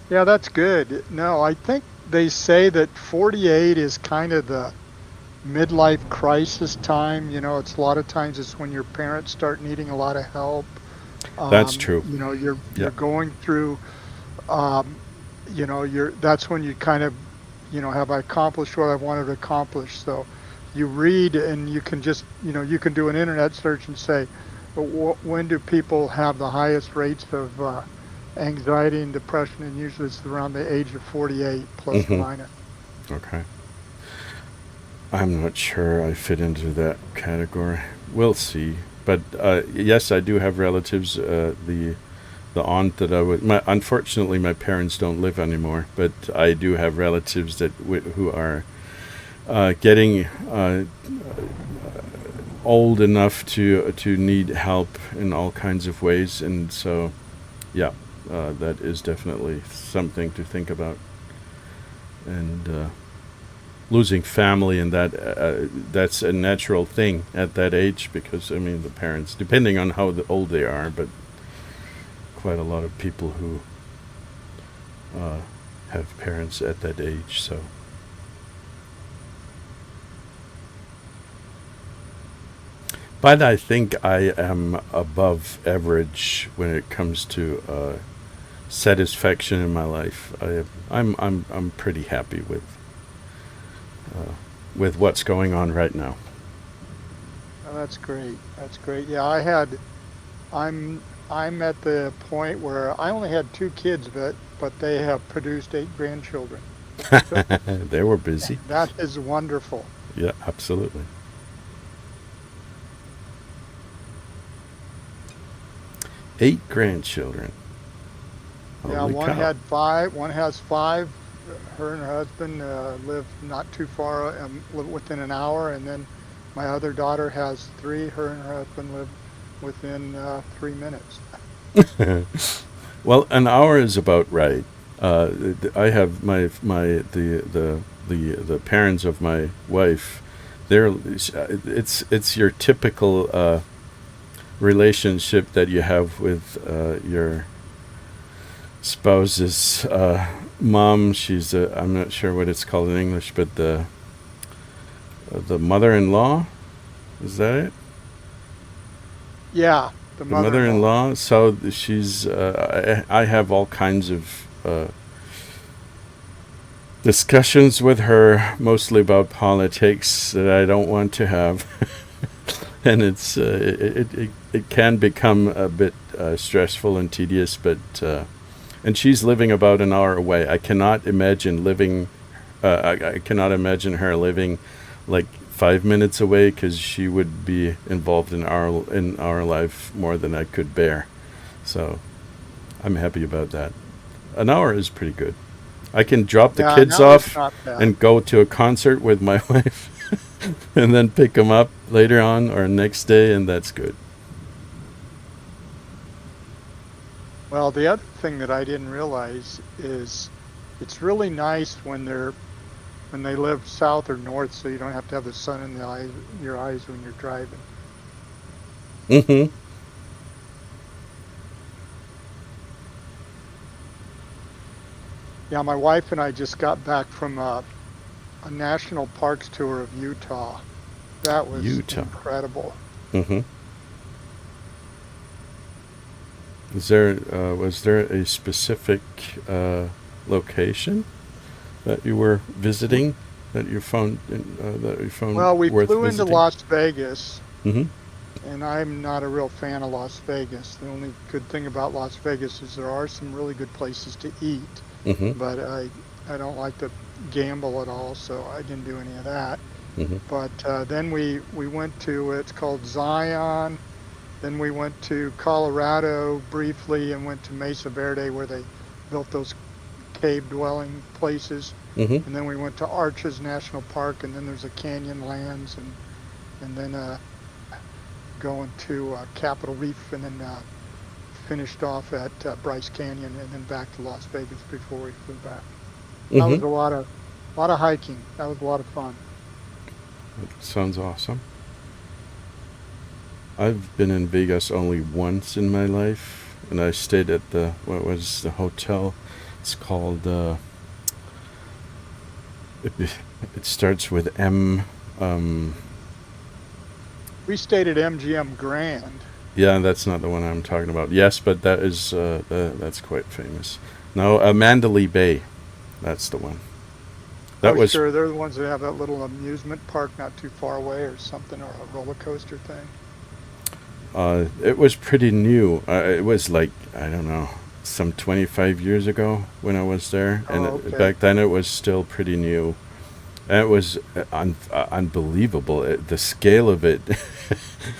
Yeah, that's good. No, I think they say that 48 is kind of the midlife crisis time. You know, it's a lot of times it's when your parents start needing a lot of help. That's true. You know, you're going through. That's when you kind of, have I accomplished what I wanted to accomplish? So you read and you can just, you can do an internet search and say, when do people have the highest rates of anxiety and depression? And usually it's around the age of 48 plus or minus. Okay. I'm not sure I fit into that category. We'll see. But yes, I do have relatives. The aunt that unfortunately my parents don't live anymore, but I do have relatives who are getting old enough to need help in all kinds of ways, and so yeah, that is definitely something to think about. And losing family and that's a natural thing at that age, because I mean the parents, depending on how old they are, but quite a lot of people who have parents at that age. So but I think I am above average when it comes to satisfaction in my life. I'm pretty happy with what's going on right now. Oh, that's great. That's great. Yeah, I'm at the point where I only had 2 kids, but they have produced 8 grandchildren. So They were busy. that is wonderful. Yeah, absolutely. Eight grandchildren. Yeah, Holy one cow. had 5. One has 5. Her and her husband live not too far, live within an hour, and then my other daughter has 3. Her and her husband live within 3 minutes. Well, an hour is about right. I have the parents of my wife. It's your typical relationship that you have with your spouse's mom. She's I'm not sure what it's called in English, but the mother-in-law, is that it? Yeah, the The mother-in-law. So she's I have all kinds of discussions with her, mostly about politics that I don't want to have. And it's it can become a bit stressful and tedious, but and she's living about an hour away. I cannot imagine living. I cannot imagine her living like 5 minutes away, because she would be involved in our life more than I could bear. So I'm happy about that. An hour is pretty good. I can drop the kids now it's off not bad. and go to a concert with my wife, and then pick them up later on or next day, and that's good. Well, the other thing that I didn't realize is it's really nice when they live south or north, so you don't have to have the sun in your eyes when you're driving. Mm-hmm. Yeah, my wife and I just got back from a national parks tour of Utah. That was Utah. incredible. Mm-hmm. Was there a specific location that you were visiting that you found Well, we worth flew visiting? into Las Vegas, Mm-hmm. and I'm not a real fan of Las Vegas. The only good thing about Las Vegas is there are some really good places to eat, Mm-hmm. but I don't like to gamble at all, so I didn't do any of that. Mm-hmm. But then we went to, it's called Zion. Then we went to Colorado briefly and went to Mesa Verde, where they built those cave dwelling places. Mm-hmm. And then we went to Arches National Park, and then there's a Canyonlands, and then going to Capitol Reef, and then finished off at Bryce Canyon, and then back to Las Vegas before we flew back. That was Mm-hmm. a lot of hiking. That was a lot of fun. Sounds awesome. I've been in Vegas only once in my life, and I stayed at what was the hotel? It's called, it starts with M. We stayed at MGM Grand. Yeah, that's not the one I'm talking about. Yes, but that is, that's quite famous. No, Mandalay Bay. That's the one. That was Sure, they're the ones that have that little amusement park not too far away or something, or a roller coaster thing. It was pretty new. It was like, I don't know, some 25 years ago when I was there. And okay. back then it was still pretty new. And it was unbelievable, the scale of it.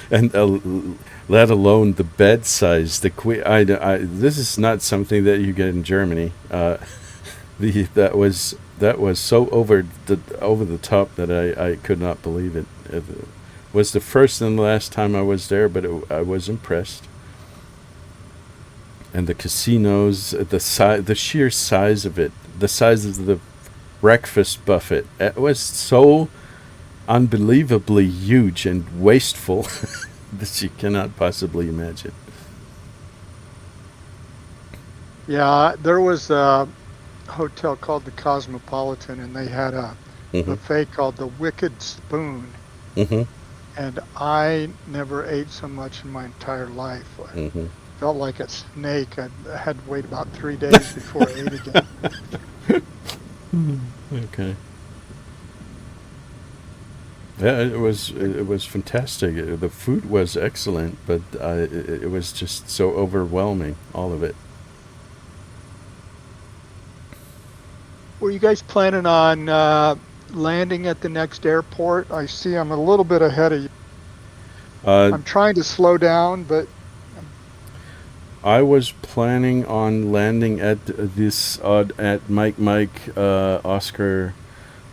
And let alone the bed size. This is not something that you get in Germany. That was so over the top that I could not believe it. Was the first and the last time I was there, but I was impressed. And the casinos, the sheer size of it, the size of the breakfast buffet, it was so unbelievably huge and wasteful that you cannot possibly imagine. Yeah, there was a hotel called the Cosmopolitan, and they had a buffet called the Wicked Spoon. Mm-hmm. And I never ate so much in my entire life. I felt like a snake. I had to wait about 3 days before I ate again. Okay. Yeah, it was fantastic. The food was excellent, but it was just so overwhelming, all of it. Were you guys planning on landing at the next airport? I see I'm a little bit ahead of you. I'm trying to slow down, but I was planning on landing at at Mike Oscar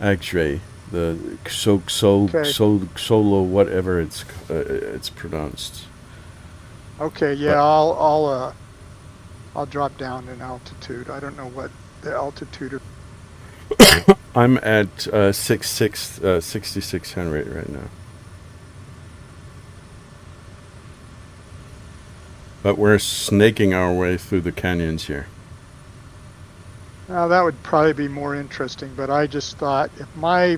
X-ray, the solo whatever it's pronounced. Okay, yeah, But I'll drop down in altitude. I don't know what the altitude is. I'm at 6,600 right now. But we're snaking our way through the canyons here. Now that would probably be more interesting, but I just thought if my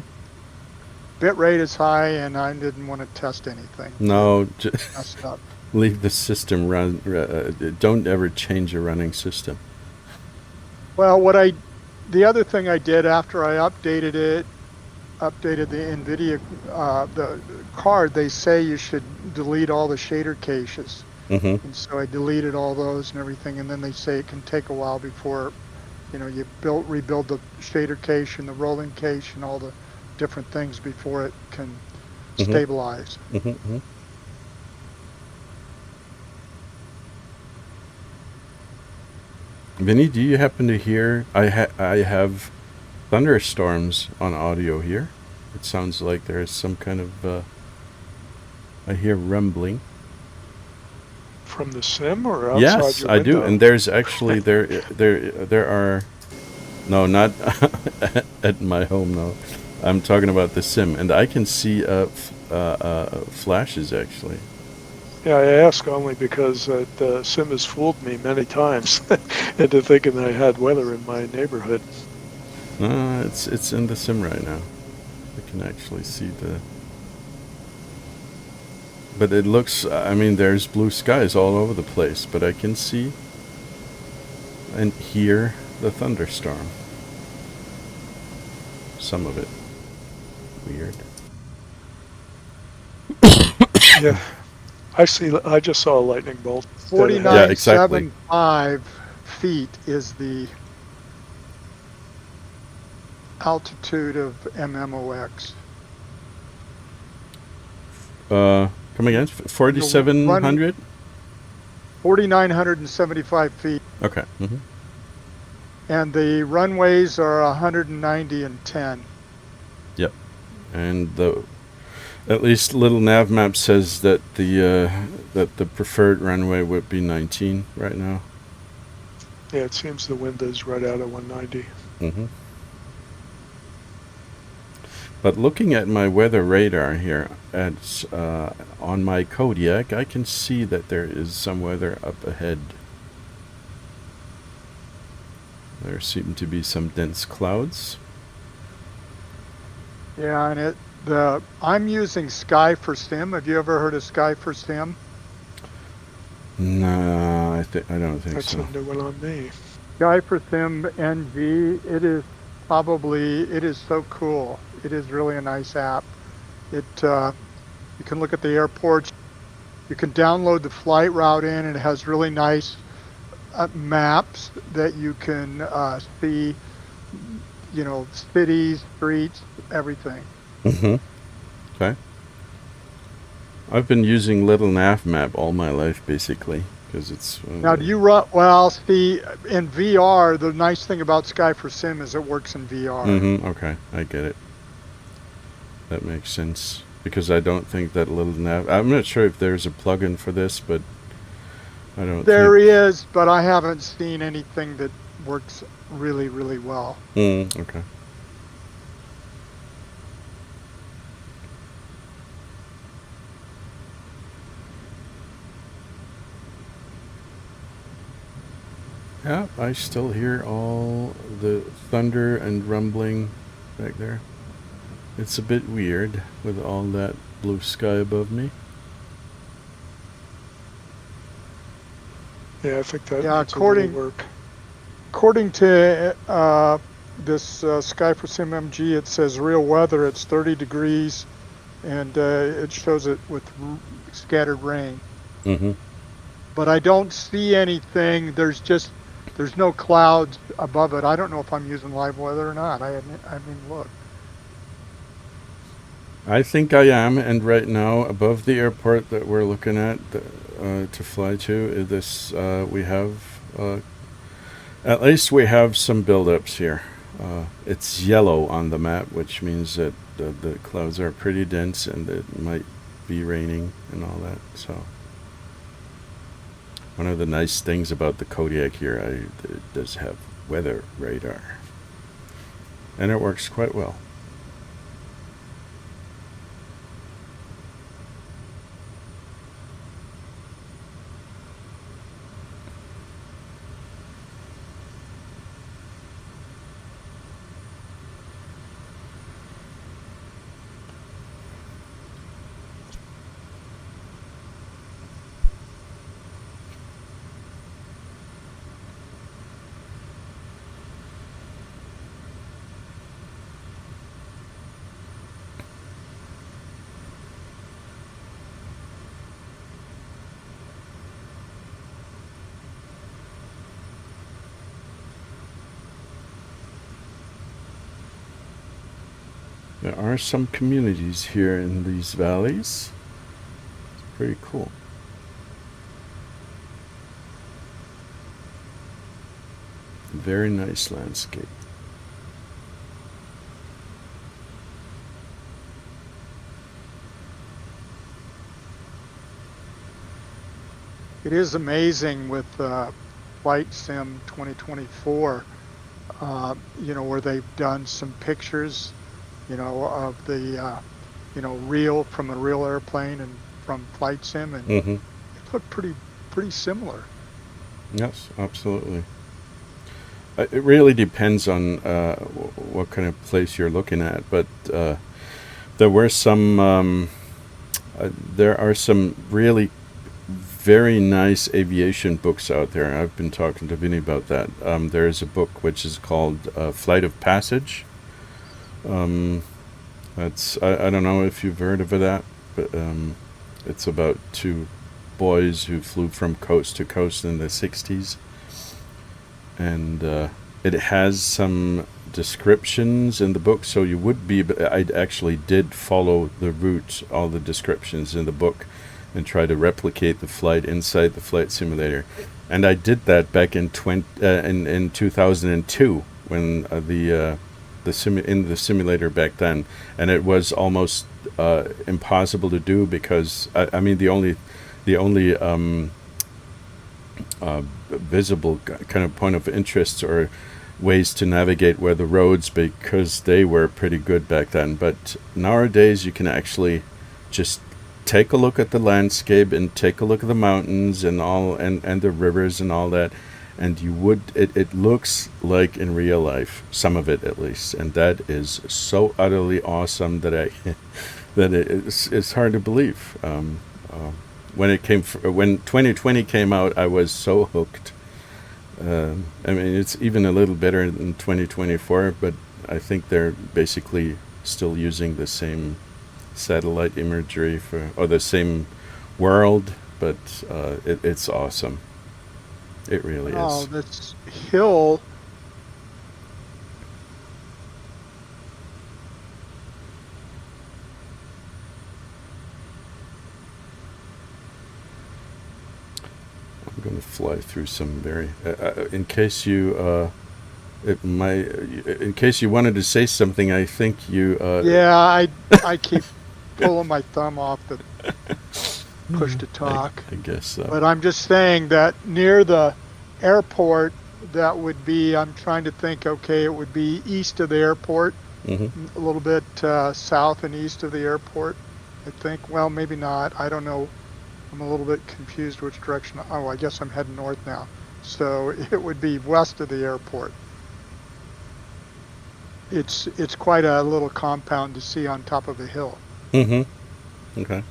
bit rate is high and I didn't want to test anything. No, Messed up. leave the system run. Don't ever change a running system. Well, the other thing I did after I updated the NVIDIA the card, they say you should delete all the shader caches. Mm-hmm. And so I deleted all those and everything, and then they say it can take a while before, you rebuild the shader cache and the rolling cache and all the different things before it can stabilize. Mm-hmm. Vinny, do you happen to hear? I have thunderstorms on audio here. It sounds like there is some kind of. I hear rumbling. From the sim or outside Yes, your I window? do, and there's actually there are. No, not at my home. No, I'm talking about the sim, and I can see flashes actually. Yeah, I ask only because the sim has fooled me many times into thinking I had weather in my neighborhood. No, it's in the sim right now. I can actually see the. But it looks. I mean, there's blue skies all over the place, but I can see and hear the thunderstorm. Some of it. Weird. Yeah, I just saw a lightning bolt. 49.75 feet is the altitude of MMOX. Come again? 4,700? 4,975 feet. Okay. Mm-hmm. And the runways are 190 and 10. Yep. And at least little nav map says that the preferred runway would be 19 right now. Yeah, it seems the wind is right out of 190. Mm-hmm. But looking at my weather radar here on my Kodiak, I can see that there is some weather up ahead. There seem to be some dense clouds. Yeah, and I'm using Sky for Sim. Have you ever heard of Sky for Sim? No, I don't think That's so. a new one on me. Sky for Sim NG. It is so cool. It is really a nice app. You can look at the airports. You can download the flight route in, and it has really nice maps that you can see, cities, streets, everything. Mm-hmm. Okay. I've been using Little Nav Map all my life, basically, because it's... Now, do you run... Well, see, in VR, the nice thing about Sky for Sim is it works in VR. Mm-hmm. Okay, I get it. That makes sense. because I don't think that little nav. I'm not sure if there's a plugin for this, but I don't. There think... is, but I haven't seen anything that works really, really well. Okay. Yeah, I still hear all the thunder and rumbling back there. It's a bit weird with all that blue sky above me. Yeah, I think that Yeah, needs a little work. According to this Skyforce MMG, it says real weather. It's 30 degrees, and it shows it with scattered rain. Mm-hmm. But I don't see anything. There's no clouds above it. I don't know if I'm using live weather or not. I haven't looked. I think I am, and right now above the airport that we're looking at to fly to, this we have at least we have some buildups here. It's yellow on the map, which means that the clouds are pretty dense and it might be raining and all that. So one of the nice things about the Kodiak here, it does have weather radar, and it works quite well. There are some communities here in these valleys. It's pretty cool. Very nice landscape. It is amazing with Flight Sim 2024, where they've done some pictures, of the, real from a real airplane and from Flight Sim, and Mm-hmm. it looked pretty similar. Yes, absolutely. It really depends on what kind of place you're looking at, but there were some. There are some really very nice aviation books out there. I've been talking to Vinny about that. There is a book which is called Flight of Passage. That's I don't know if you've heard of that, but it's about two boys who flew from coast to coast in the 60s. And it has some descriptions in the book, so you would be. I actually did follow the route, all the descriptions in the book, and try to replicate the flight inside the flight simulator. And I did that back in 2002 when in the simulator back then, and it was almost impossible to do because I mean the only visible kind of point of interest or ways to navigate were the roads, because they were pretty good back then. But nowadays you can actually just take a look at the landscape and take a look at the mountains and all and the rivers and all that, and it looks like in real life, some of it at least, and that is so utterly awesome that it's hard to believe. When 2020 came out, I was so hooked. I mean, it's even a little better than 2024, but I think they're basically still using the same satellite imagery or the same world, but it's awesome. It really is. Oh, this hill. I'm going to fly through some very in case you in case you wanted to say something. I think you Yeah, I keep pulling my thumb off the push to talk. I guess so. But I'm just saying that near the airport, that would be, I'm trying to think, okay, it would be east of the airport, Hmm. a little bit south and east of the airport, I think. Well, maybe not. I don't know. I'm a little bit confused which direction. Oh, I guess I'm heading north now. So it would be west of the airport. It's quite a little compound to see on top of a hill. Hmm. Okay.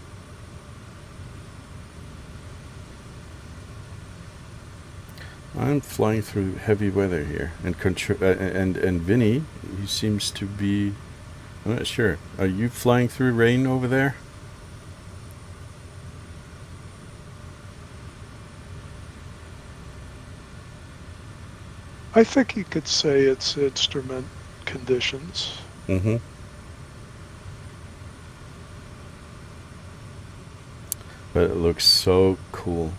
I'm flying through heavy weather here, and and Vinny, he seems to be. I'm not sure. Are you flying through rain over there? I think you could say it's instrument conditions. Mm-hmm. But it looks so cool.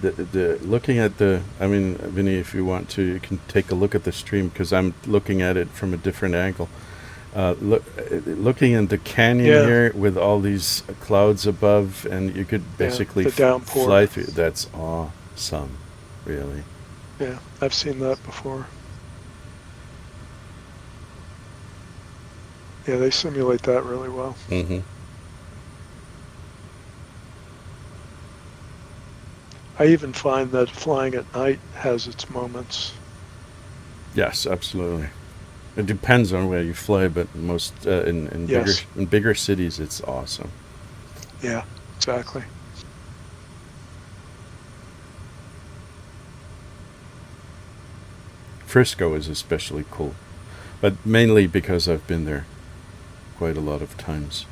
The looking at the, I mean, Vinny, if you want to, you can take a look at the stream because I'm looking at it from a different angle. Looking in the canyon Yeah. here with all these clouds above, and you could basically the downpour. fly through. That's awesome, really. Yeah, I've seen that before. Yeah, they simulate that really well. Mm-hmm. I even find that flying at night has its moments. Yes, absolutely. It depends on where you fly, but most in Yes. bigger cities, it's awesome. Yeah, exactly. Frisco is especially cool, but mainly because I've been there quite a lot of times.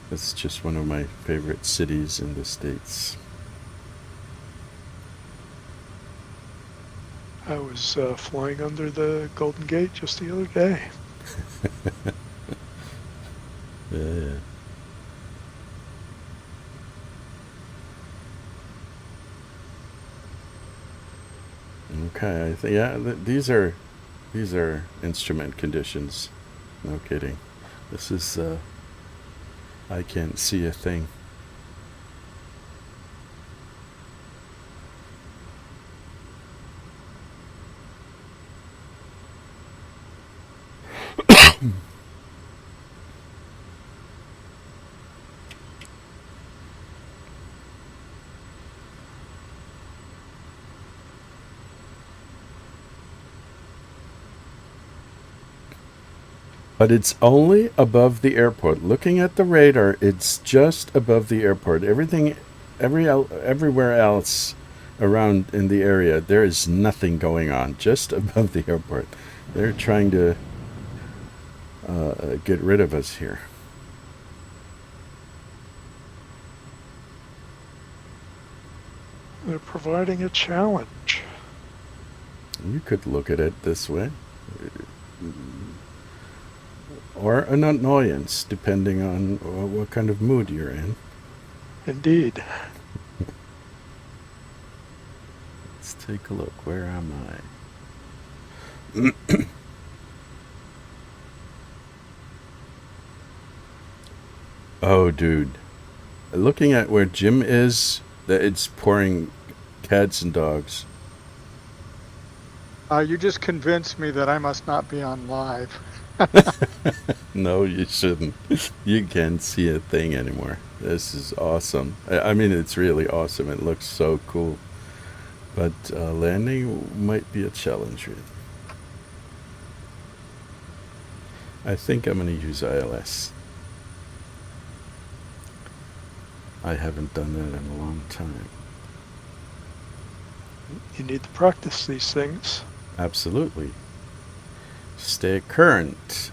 It's just one of my favorite cities in the States. I was flying under the Golden Gate just the other day. Yeah. Okay, I think these are instrument conditions. No kidding. This is I can't see a thing. But it's only above the airport. Looking at the radar, it's just above the airport. Everywhere else around in the area, there is nothing going on. Just above the airport, they're trying to get rid of us here. They're providing a challenge. You could look at it this way. Or an annoyance, depending on what kind of mood you're in. Indeed. Let's take a look. Where am I? Oh, dude. Looking at where Jim is, it's pouring cats and dogs. You just convinced me that I must not be on live. No, you shouldn't. You can't see a thing anymore. This is awesome. I mean, it's really awesome. It looks so cool. But landing might be a challenge, really. I think I'm going to use ILS. I haven't done that in a long time. You need to practice these things. Absolutely. Stay current.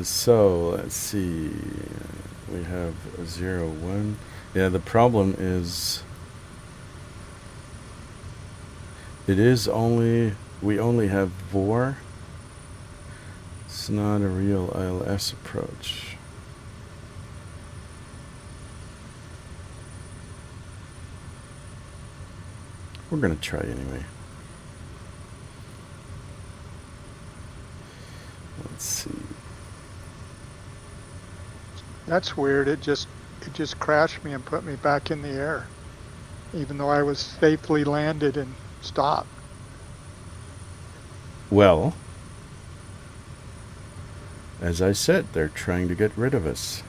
So let's see. We have 0, 1. Yeah, the problem is we only have VOR. It's not a real ILS approach. We're gonna try anyway. Let's see. That's weird. It just crashed me and put me back in the air, even though I was safely landed and stopped. Well, as I said, they're trying to get rid of us.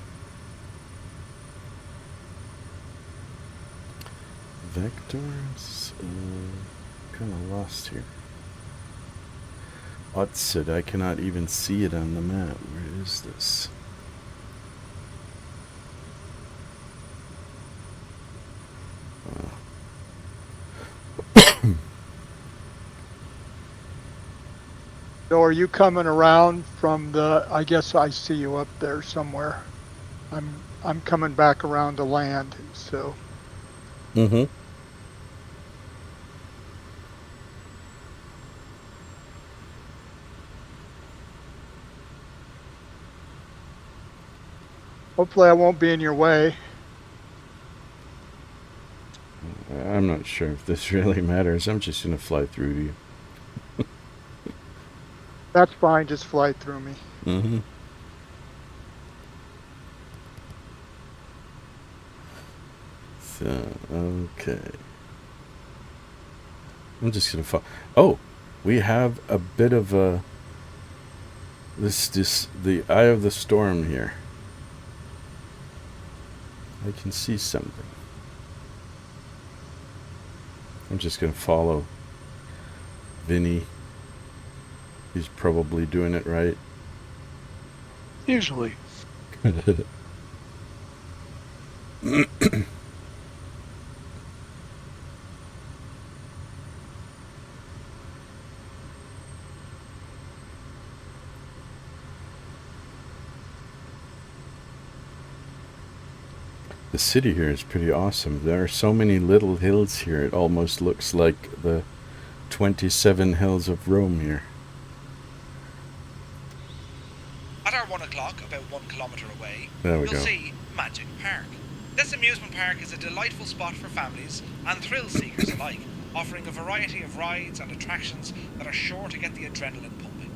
Vectors, kind of lost here. Otsid, I cannot even see it on the map. Where is this? So are you coming around from the? I guess I see you up there somewhere. I'm coming back around to land. So Mm-hmm. hopefully I won't be in your way. I'm not sure if this really matters. I'm just going to fly through to you. That's fine. Just fly through me. Mm-hmm. So, okay. I'm just going to fly. Oh, we have a bit of a... the eye of the storm here. I can see something. I'm just going to follow Vinny. He's probably doing it right. Usually. The city here is pretty awesome. There are so many little hills here. It almost looks like the 27 hills of Rome here. At our 1 o'clock, about 1 kilometre away, There we you'll go. see Magic Park. This amusement park is a delightful spot for families and thrill seekers alike, offering a variety of rides and attractions that are sure to get the adrenaline pumping.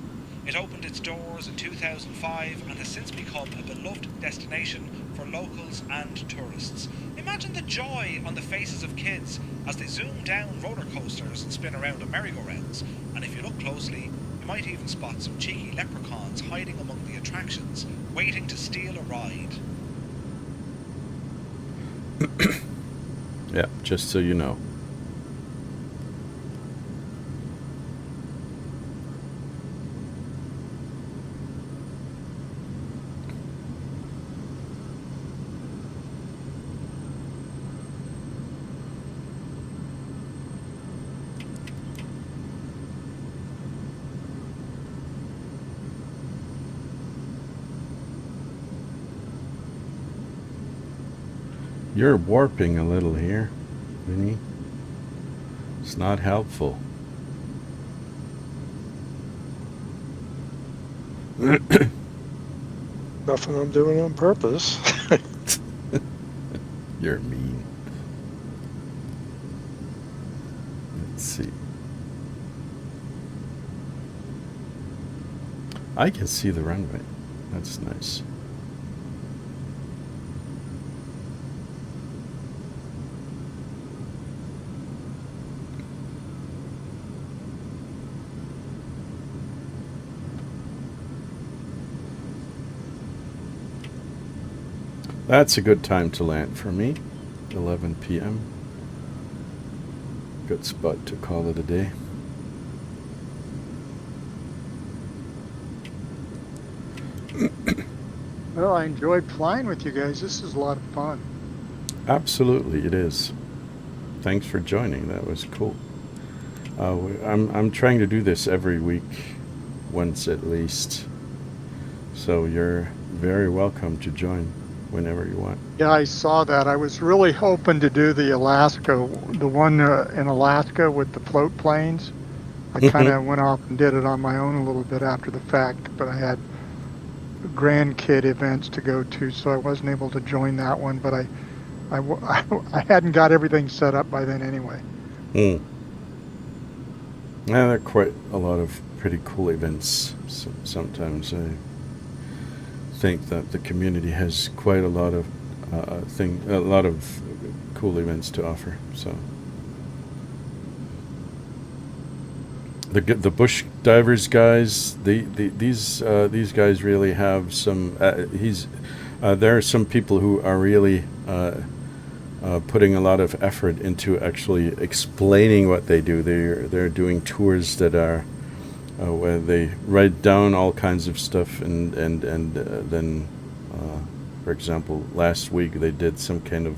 It opened its doors in 2005 and has since become a beloved destination for locals and tourists. Imagine the joy on the faces of kids as they zoom down roller coasters and spin around on merry-go-rounds, and if you look closely, you might even spot some cheeky leprechauns hiding among the attractions, waiting to steal a ride. Yeah, just so you know. You're warping a little here, Vinny. It's not helpful. Nothing I'm doing on purpose. You're mean. Let's see. I can see the runway. That's nice. That's a good time to land for me. 11 p.m. Good spot to call it a day. Well, I enjoyed flying with you guys. This is a lot of fun. Absolutely, it is. Thanks for joining. That was cool. I'm trying to do this every week, once at least. So you're very welcome to join whenever you want. Yeah, I saw that. I was really hoping to do the Alaska, the one in Alaska with the float planes. I kind of went off and did it on my own a little bit after the fact, but I had grandkid events to go to, so I wasn't able to join that one. But I hadn't got everything set up by then anyway. Yeah, there are quite a lot of pretty cool events sometimes. think that the community has quite a lot of a lot of cool events to offer. So the bush divers guys, these guys really have some. There are some people who are really putting a lot of effort into actually explaining what they do. They're doing tours that are where they write down all kinds of stuff, and then, for example, last week they did some kind of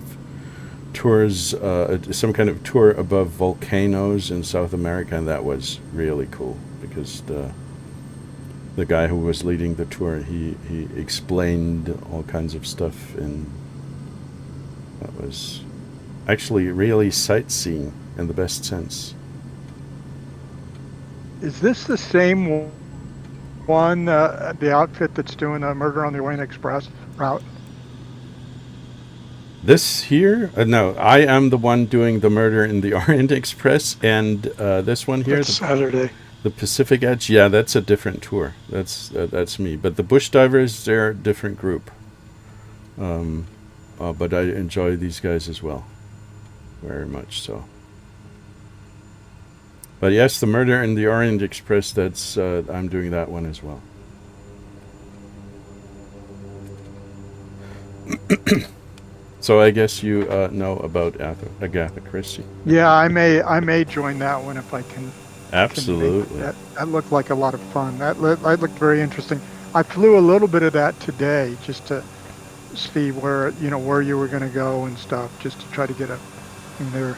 tours, some kind of tour above volcanoes in South America, and that was really cool because the guy who was leading the tour, he explained all kinds of stuff, and that was actually really sightseeing in the best sense. Is this the same one, the outfit that's doing the Murder on the Orient Express route? This here? No, I am the one doing the Murder in the Orient Express, and this one here, That's Saturday. the Pacific Edge. Yeah, that's a different tour. That's me. But the bush divers, they're a different group. But I enjoy these guys as well, very much so. But yes, the Murder in the Orient Express. That's I'm doing that one as well. So I guess you know about Agatha Christie. Yeah, I may join that one if I can. Absolutely. That looked like a lot of fun. That looked very interesting. I flew a little bit of that today just to see where you were going to go and stuff, just to try to get in there.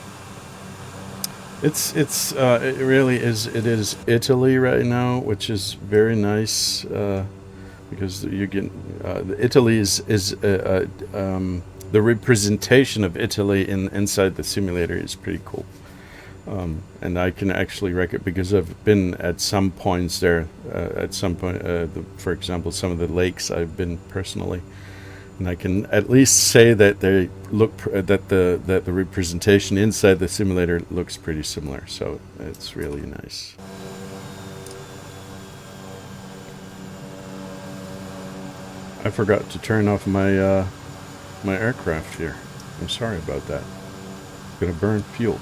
It really is. It is Italy right now, which is very nice because you get Italy is the representation of Italy inside the simulator is pretty cool. And I can actually record because I've been at some points there. At some point, for example, some of the lakes I've been personally, and I can at least say that they look that the representation inside the simulator looks pretty similar. So it's really nice. I forgot to turn off my my aircraft here. I'm sorry about that. I'm gonna burn fuel.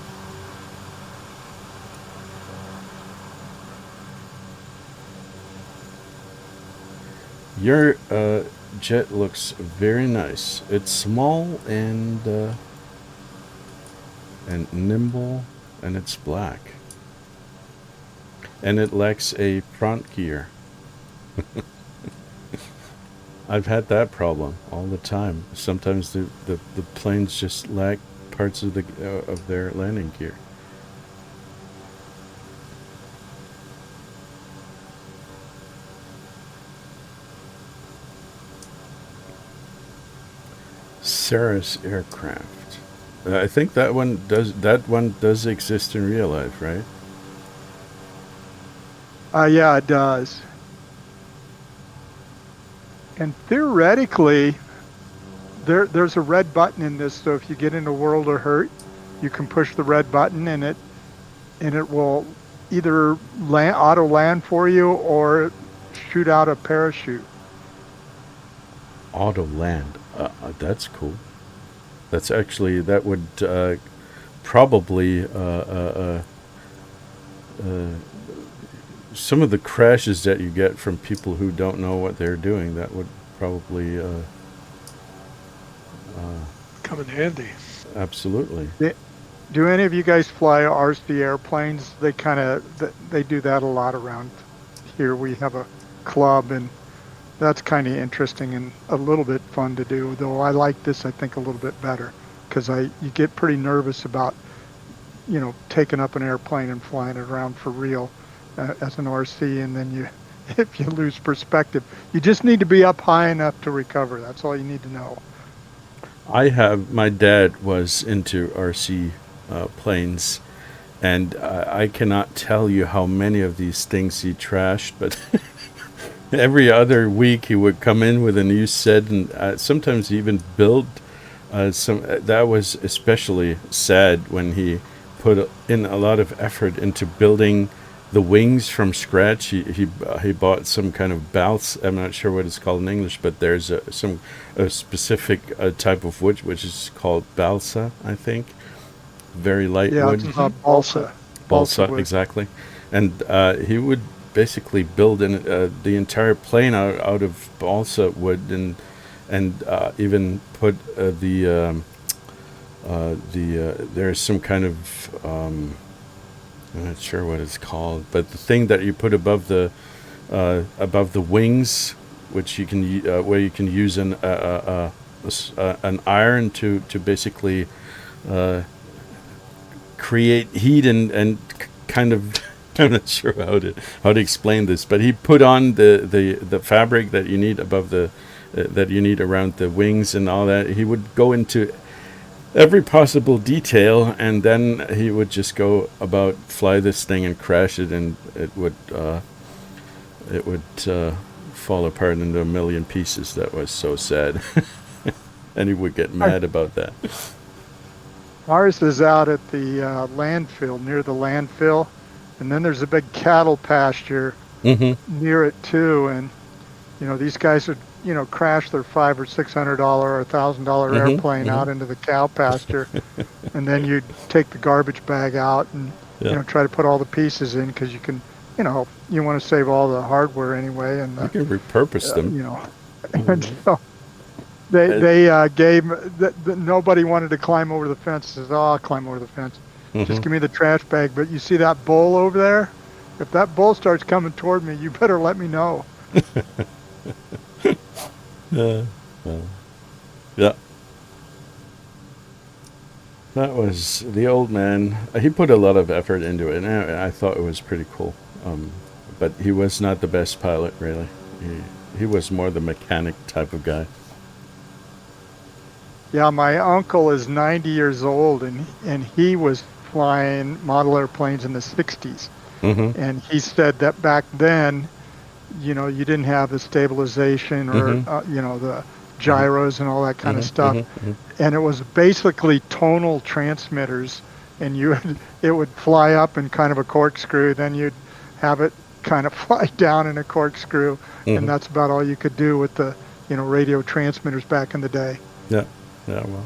Your jet looks very nice. It's small and nimble, and it's black. And it lacks a front gear. I've had that problem all the time. Sometimes the planes just lack parts of their landing gear. Saris aircraft. I think that one does exist in real life, right? Yeah, it does. And theoretically, there's a red button in this, so if you get into World of Hurt, you can push the red button and it will either auto land for you or shoot out a parachute. Auto land. That's cool. That's actually, that would probably some of the crashes that you get from people who don't know what they're doing, that would probably Come in handy. absolutely. Do any of you guys fly RC airplanes? They do that a lot around here. We have a club, and that's kind of interesting and a little bit fun to do. Though I like this, I think, a little bit better because you get pretty nervous about, taking up an airplane and flying it around for real as an RC, and then if you lose perspective, you just need to be up high enough to recover. That's all you need to know. My dad was into RC planes, and I cannot tell you how many of these things he trashed, but every other week he would come in with a new set, and sometimes he even built some. That was especially sad when he put in a lot of effort into building wings from scratch. He bought some kind of balsa. I'm not sure what it's called in English, but there's a specific type of wood which is called balsa, I think. Very light Yeah, wood. it's balsa. Balsa, wood. exactly. And he would basically build the entire plane out of balsa wood, and even put there's some kind of I'm not sure what it's called, but the thing that you put above the wings, which you can where you can use an iron to basically create heat and kind of I'm not sure how to explain this, but he put on the fabric that you need above that you need around the wings and all that. He would go into every possible detail, and then he would just go about fly this thing and crash it, and it would fall apart into a million pieces. That was so sad. And he would get mad about that. Ours is out at the landfill, near the landfill, and then there's a big cattle pasture near it too. And these guys would crash their $500 or $600 or $1,000 airplane out into the cow pasture, and then you'd take the garbage bag out and try to put all the pieces in, because you can, you want to save all the hardware anyway, and you can repurpose them. And so they gave nobody wanted to climb over the fence. Says, "Oh, I'll climb over the fence. Just give me the trash bag." But you see that bull over there? If that bull starts coming toward me, you better let me know. Yeah. That was the old man. He put a lot of effort into it, and I thought it was pretty cool. But he was not the best pilot, really. He was more the mechanic type of guy. Yeah, my uncle is 90 years old, and he was flying model airplanes in the 60s. And he said that back then, you didn't have the stabilization or, the gyros and all that kind of stuff. And it was basically tonal transmitters, and it would fly up in kind of a corkscrew, then you'd have it kind of fly down in a corkscrew, and that's about all you could do with the, radio transmitters back in the day. Yeah, well.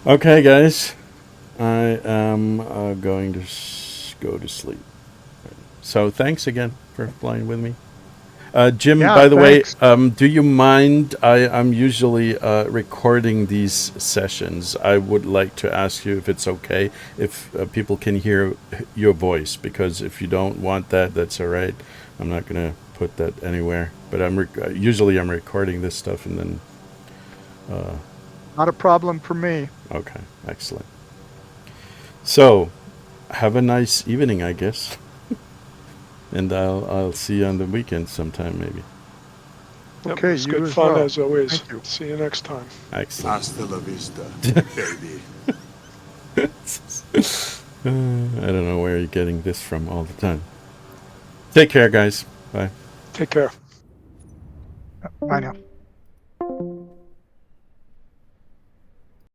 Okay, guys. I am going to go to sleep. So thanks again for flying with me. Jim, by the thanks. way, do you mind? I'm usually recording these sessions. I would like to ask you if it's okay if people can hear your voice, because if you don't want that, that's all right. I'm not going to put that anywhere. But usually I'm recording this stuff and then... Not a problem for me. Okay, excellent. So, have a nice evening, I guess. And I'll see you on the weekend sometime, maybe. Okay, it's good fun as always. Thank you. See you next time. Excellent. Hasta la vista, baby. I don't know where you're getting this from all the time. Take care, guys. Bye. Take care. Bye now.